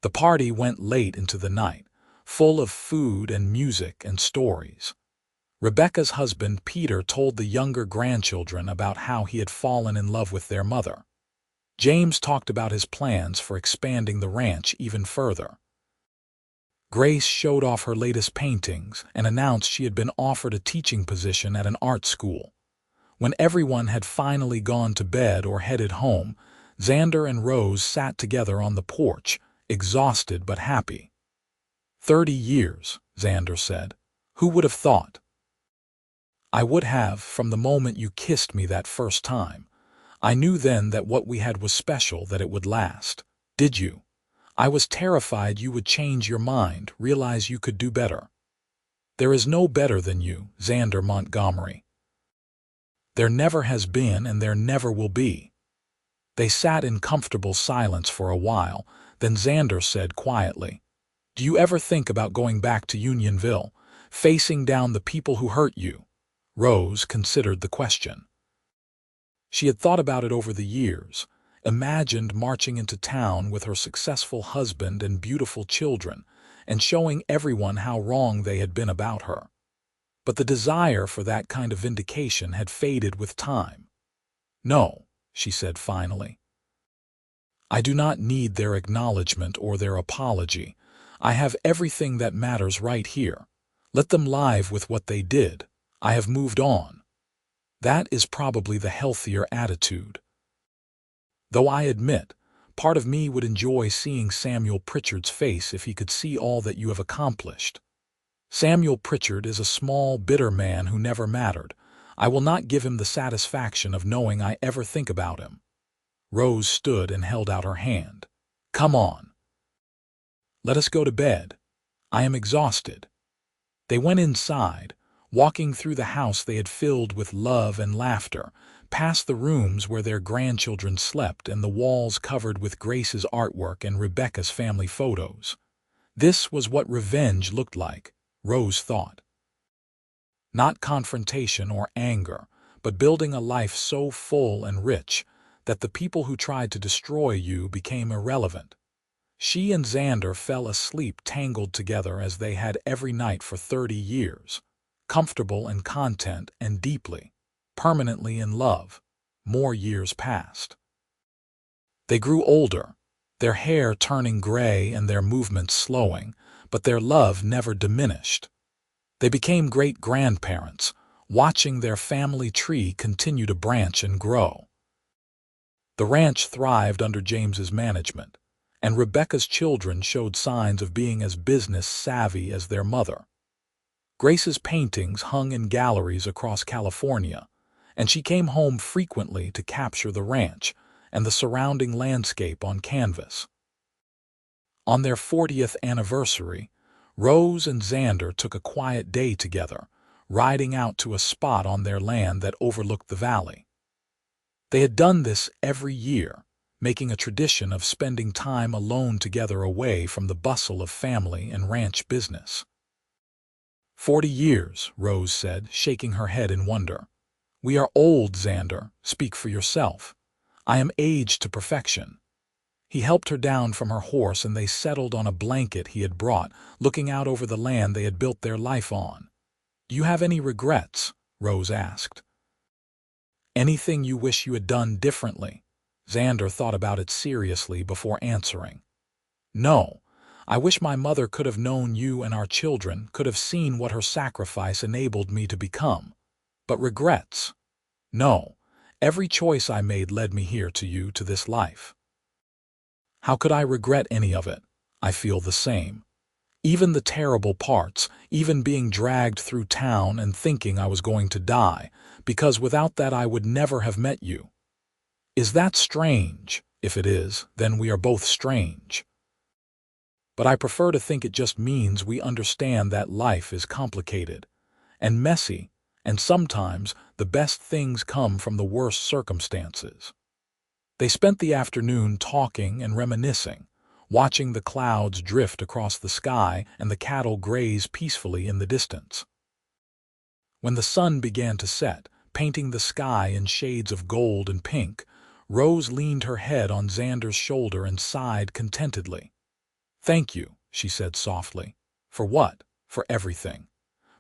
The party went late into the night, full of food and music and stories. Rebecca's husband, Peter, told the younger grandchildren about how he had fallen in love with their mother. James talked about his plans for expanding the ranch even further. Grace showed off her latest paintings and announced she had been offered a teaching position at an art school. When everyone had finally gone to bed or headed home, Xander and Rose sat together on the porch, exhausted but happy. 30 years, Xander said. "Who would have thought?" "I would have, from the moment you kissed me that first time. I knew then that what we had was special, that it would last." "Did you?" "I was terrified you would change your mind, realize you could do better." "There is no better than you, Xander Montgomery." "There never has been and there never will be." They sat in comfortable silence for a while, then Xander said quietly, "Do you ever think about going back to Unionville, facing down the people who hurt you?" Rose considered the question. She had thought about it over the years, imagined marching into town with her successful husband and beautiful children, and showing everyone how wrong they had been about her. But the desire for that kind of vindication had faded with time. "No," she said finally. "I do not need their acknowledgement or their apology. I have everything that matters right here. Let them live with what they did. I have moved on." That is probably the healthier attitude. Though I admit, part of me would enjoy seeing Samuel Pritchard's face if he could see all that you have accomplished. Samuel Pritchard is a small, bitter man who never mattered. I will not give him the satisfaction of knowing I ever think about him. Rose stood and held out her hand. "Come on. Let us go to bed. I am exhausted." They went inside, walking through the house they had filled with love and laughter, past the rooms where their grandchildren slept and the walls covered with Grace's artwork and Rebecca's family photos. This was what revenge looked like, Rose thought. Not confrontation or anger, but building a life so full and rich that the people who tried to destroy you became irrelevant. She and Xander fell asleep tangled together as they had every night for 30 years, comfortable and content and deeply, permanently in love. More years passed. They grew older, their hair turning gray and their movements slowing, but their love never diminished. They became great-grandparents, watching their family tree continue to branch and grow. The ranch thrived under James's management, and Rebecca's children showed signs of being as business-savvy as their mother. Grace's paintings hung in galleries across California, and she came home frequently to capture the ranch and the surrounding landscape on canvas. On their 40th anniversary, Rose and Xander took a quiet day together, riding out to a spot on their land that overlooked the valley. They had done this every year, making a tradition of spending time alone together away from the bustle of family and ranch business. 40 years, Rose said, shaking her head in wonder. "We are old, Xander. Speak for yourself. I am aged to perfection." He helped her down from her horse and they settled on a blanket he had brought, looking out over the land they had built their life on. "Do you have any regrets?" Rose asked. "Anything you wish you had done differently?" Xander thought about it seriously before answering. "No. I wish my mother could have known you and our children, could have seen what her sacrifice enabled me to become. But regrets? No. Every choice I made led me here to you, to this life. How could I regret any of it? I feel the same. Even the terrible parts, even being dragged through town and thinking I was going to die, because without that I would never have met you. Is that strange? If it is, then we are both strange. But I prefer to think it just means we understand that life is complicated and messy, and sometimes the best things come from the worst circumstances. They spent the afternoon talking and reminiscing, watching the clouds drift across the sky and the cattle graze peacefully in the distance. When the sun began to set, painting the sky in shades of gold and pink, Rose leaned her head on Xander's shoulder and sighed contentedly. "Thank you," she said softly. "For what? For everything.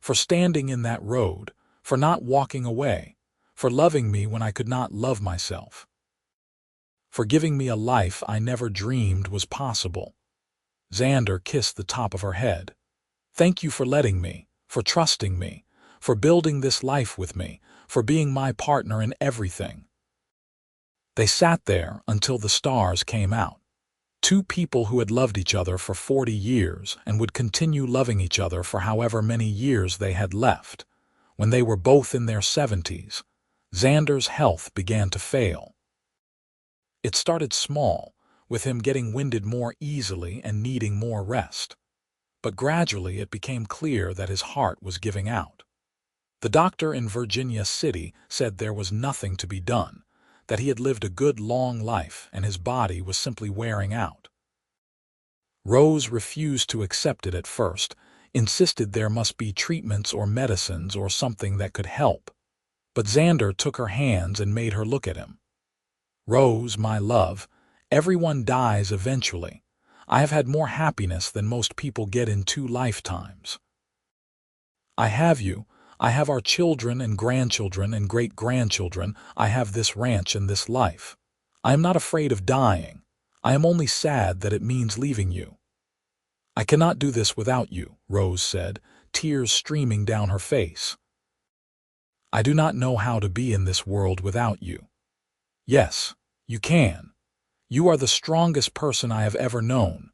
For standing in that road, for not walking away, for loving me when I could not love myself. For giving me a life I never dreamed was possible." Xander kissed the top of her head. "Thank you for letting me, for trusting me, for building this life with me, for being my partner in everything." They sat there until the stars came out. Two people who had loved each other for 40 years and would continue loving each other for however many years they had left. When they were both in their 70s, Xander's health began to fail. It started small, with him getting winded more easily and needing more rest. But gradually it became clear that his heart was giving out. The doctor in Virginia City said there was nothing to be done, that he had lived a good long life and his body was simply wearing out. Rose refused to accept it at first, insisted there must be treatments or medicines or something that could help. But Xander took her hands and made her look at him. "Rose, my love, everyone dies eventually. I have had more happiness than most people get in 2 lifetimes. I have you. I have our children and grandchildren and great-grandchildren. I have this ranch and this life. I am not afraid of dying. I am only sad that it means leaving you." "I cannot do this without you," Rose said, tears streaming down her face. "I do not know how to be in this world without you." "Yes, you can. You are the strongest person I have ever known.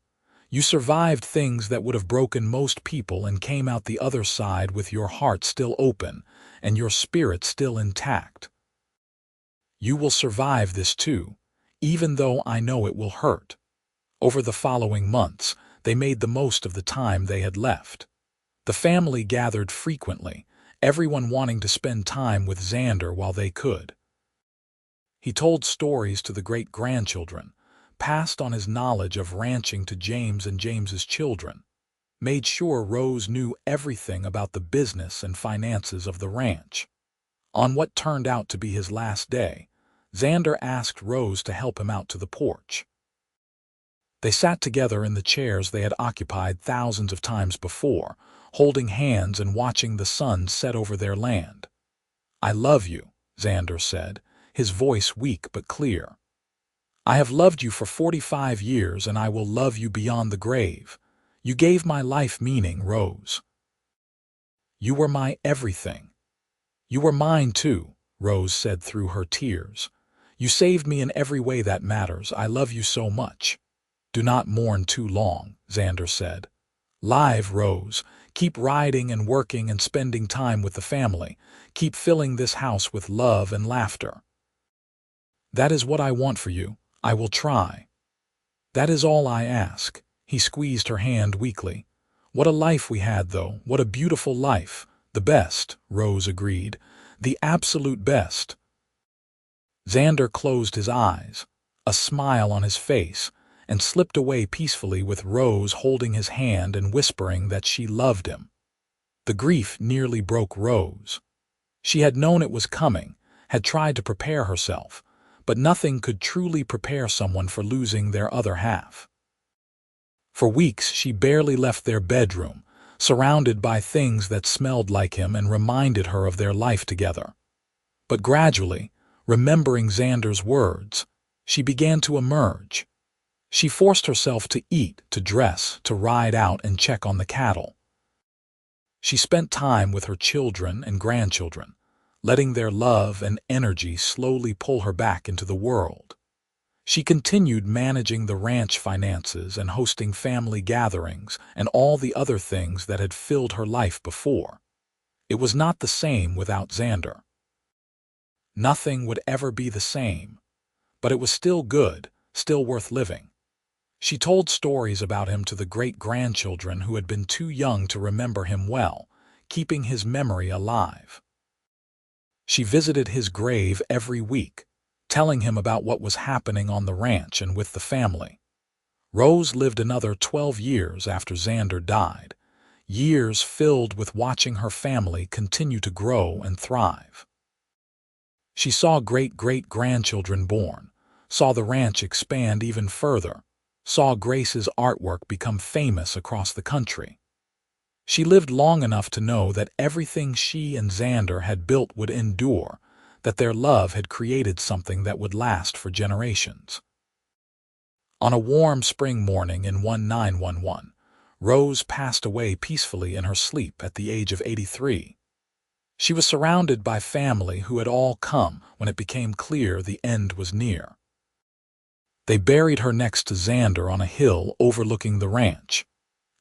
You survived things that would have broken most people and came out the other side with your heart still open and your spirit still intact. You will survive this too, even though I know it will hurt." Over the following months, they made the most of the time they had left. The family gathered frequently, everyone wanting to spend time with Xander while they could. He told stories to the great-grandchildren, passed on his knowledge of ranching to James and James's children, made sure Rose knew everything about the business and finances of the ranch. On what turned out to be his last day, Xander asked Rose to help him out to the porch. They sat together in the chairs they had occupied thousands of times before, holding hands and watching the sun set over their land. "I love you," Xander said, his voice weak but clear. "I have loved you for 45 years and I will love you beyond the grave. You gave my life meaning, Rose. You were my everything." "You were mine too," Rose said through her tears. "You saved me in every way that matters. I love you so much." "Do not mourn too long," Xander said. "Live, Rose. Keep riding and working and spending time with the family. Keep filling this house with love and laughter. That is what I want for you. I will try. That is all I ask." He squeezed her hand weakly. "What a life we had, though. What a beautiful life. The best," Rose agreed. "The absolute best." Xander closed his eyes, a smile on his face, and slipped away peacefully with Rose holding his hand and whispering that she loved him. The grief nearly broke Rose. She had known it was coming, had tried to prepare herself, but nothing could truly prepare someone for losing their other half. For weeks she barely left their bedroom, surrounded by things that smelled like him and reminded her of their life together. But gradually, remembering Xander's words, she began to emerge. She forced herself to eat, to dress, to ride out and check on the cattle. She spent time with her children and grandchildren, letting their love and energy slowly pull her back into the world. She continued managing the ranch finances and hosting family gatherings and all the other things that had filled her life before. It was not the same without Xander. Nothing would ever be the same, but it was still good, still worth living. She told stories about him to the great-grandchildren who had been too young to remember him well, keeping his memory alive. She visited his grave every week, telling him about what was happening on the ranch and with the family. Rose lived another 12 years after Xander died, years filled with watching her family continue to grow and thrive. She saw great-great-grandchildren born, saw the ranch expand even further, saw Grace's artwork become famous across the country. She lived long enough to know that everything she and Xander had built would endure, that their love had created something that would last for generations. On a warm spring morning in 1911, Rose passed away peacefully in her sleep at the age of 83. She was surrounded by family who had all come when it became clear the end was near. They buried her next to Xander on a hill overlooking the ranch,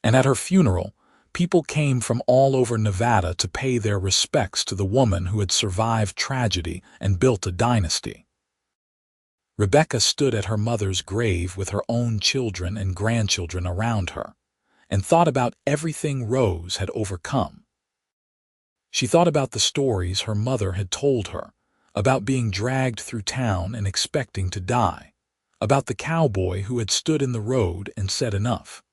and at her funeral, people came from all over Nevada to pay their respects to the woman who had survived tragedy and built a dynasty. Rebecca stood at her mother's grave with her own children and grandchildren around her, and thought about everything Rose had overcome. She thought about the stories her mother had told her, about being dragged through town and expecting to die, about the cowboy who had stood in the road and said enough.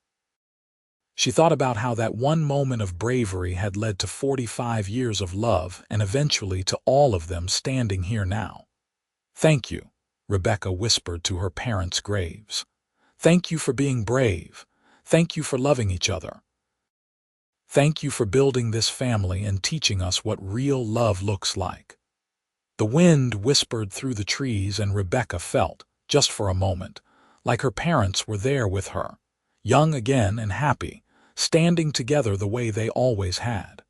She thought about how that one moment of bravery had led to 45 years of love and eventually to all of them standing here now. "Thank you," Rebecca whispered to her parents' graves. "Thank you for being brave. Thank you for loving each other. Thank you for building this family and teaching us what real love looks like." The wind whispered through the trees and Rebecca felt, just for a moment, like her parents were there with her, young again and happy, standing together the way they always had.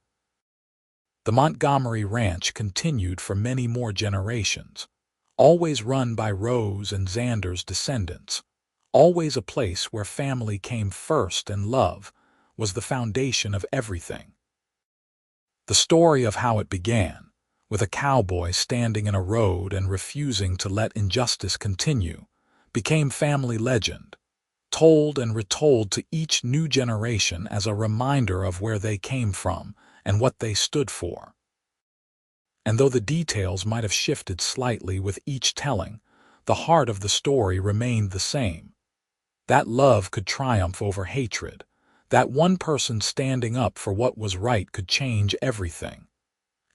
The Montgomery Ranch continued for many more generations, always run by Rose and Xander's descendants, always a place where family came first and love was the foundation of everything. The story of how it began, with a cowboy standing in a road and refusing to let injustice continue, became family legend, told and retold to each new generation as a reminder of where they came from and what they stood for. And though the details might have shifted slightly with each telling, the heart of the story remained the same. That love could triumph over hatred, that one person standing up for what was right could change everything,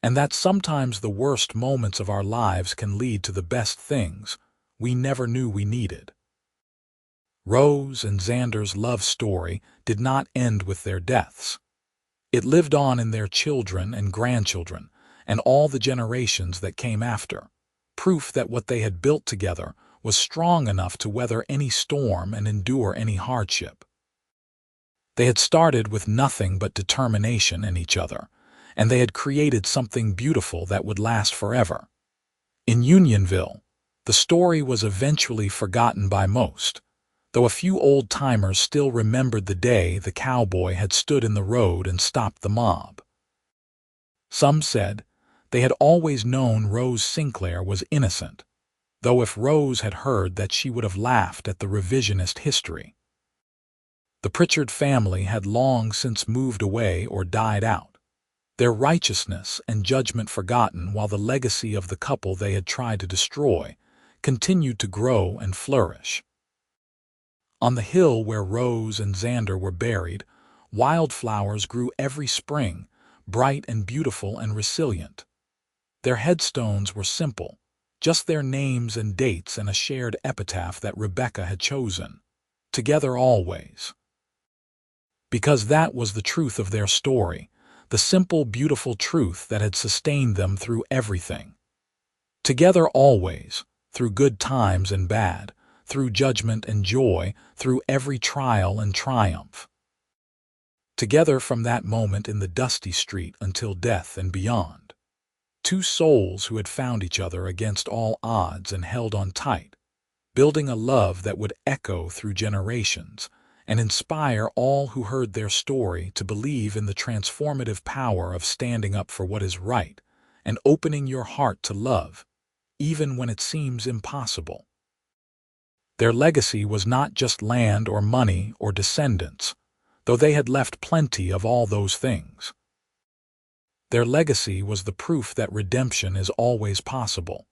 and that sometimes the worst moments of our lives can lead to the best things we never knew we needed. Rose and Xander's love story did not end with their deaths. It lived on in their children and grandchildren and all the generations that came after, proof that what they had built together was strong enough to weather any storm and endure any hardship. They had started with nothing but determination in each other, and they had created something beautiful that would last forever. In Unionville, the story was eventually forgotten by most, though a few old-timers still remembered the day the cowboy had stood in the road and stopped the mob. Some said they had always known Rose Sinclair was innocent, though if Rose had heard that she would have laughed at the revisionist history. The Pritchard family had long since moved away or died out, their righteousness and judgment forgotten, while the legacy of the couple they had tried to destroy continued to grow and flourish. On the hill where Rose and Xander were buried, wildflowers grew every spring, bright and beautiful and resilient. Their headstones were simple, just their names and dates and a shared epitaph that Rebecca had chosen, "Together always." Because that was the truth of their story, the simple, beautiful truth that had sustained them through everything. Together always, through good times and bad, through judgment and joy, through every trial and triumph. Together from that moment in the dusty street until death and beyond. Two souls who had found each other against all odds and held on tight, building a love that would echo through generations and inspire all who heard their story to believe in the transformative power of standing up for what is right and opening your heart to love, even when it seems impossible. Their legacy was not just land or money or descendants, though they had left plenty of all those things. Their legacy was the proof that redemption is always possible,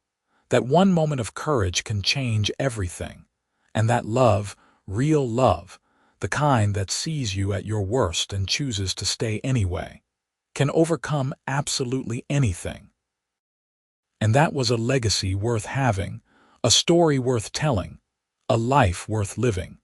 that one moment of courage can change everything, and that love, real love, the kind that sees you at your worst and chooses to stay anyway, can overcome absolutely anything. And that was a legacy worth having, a story worth telling, a life worth living.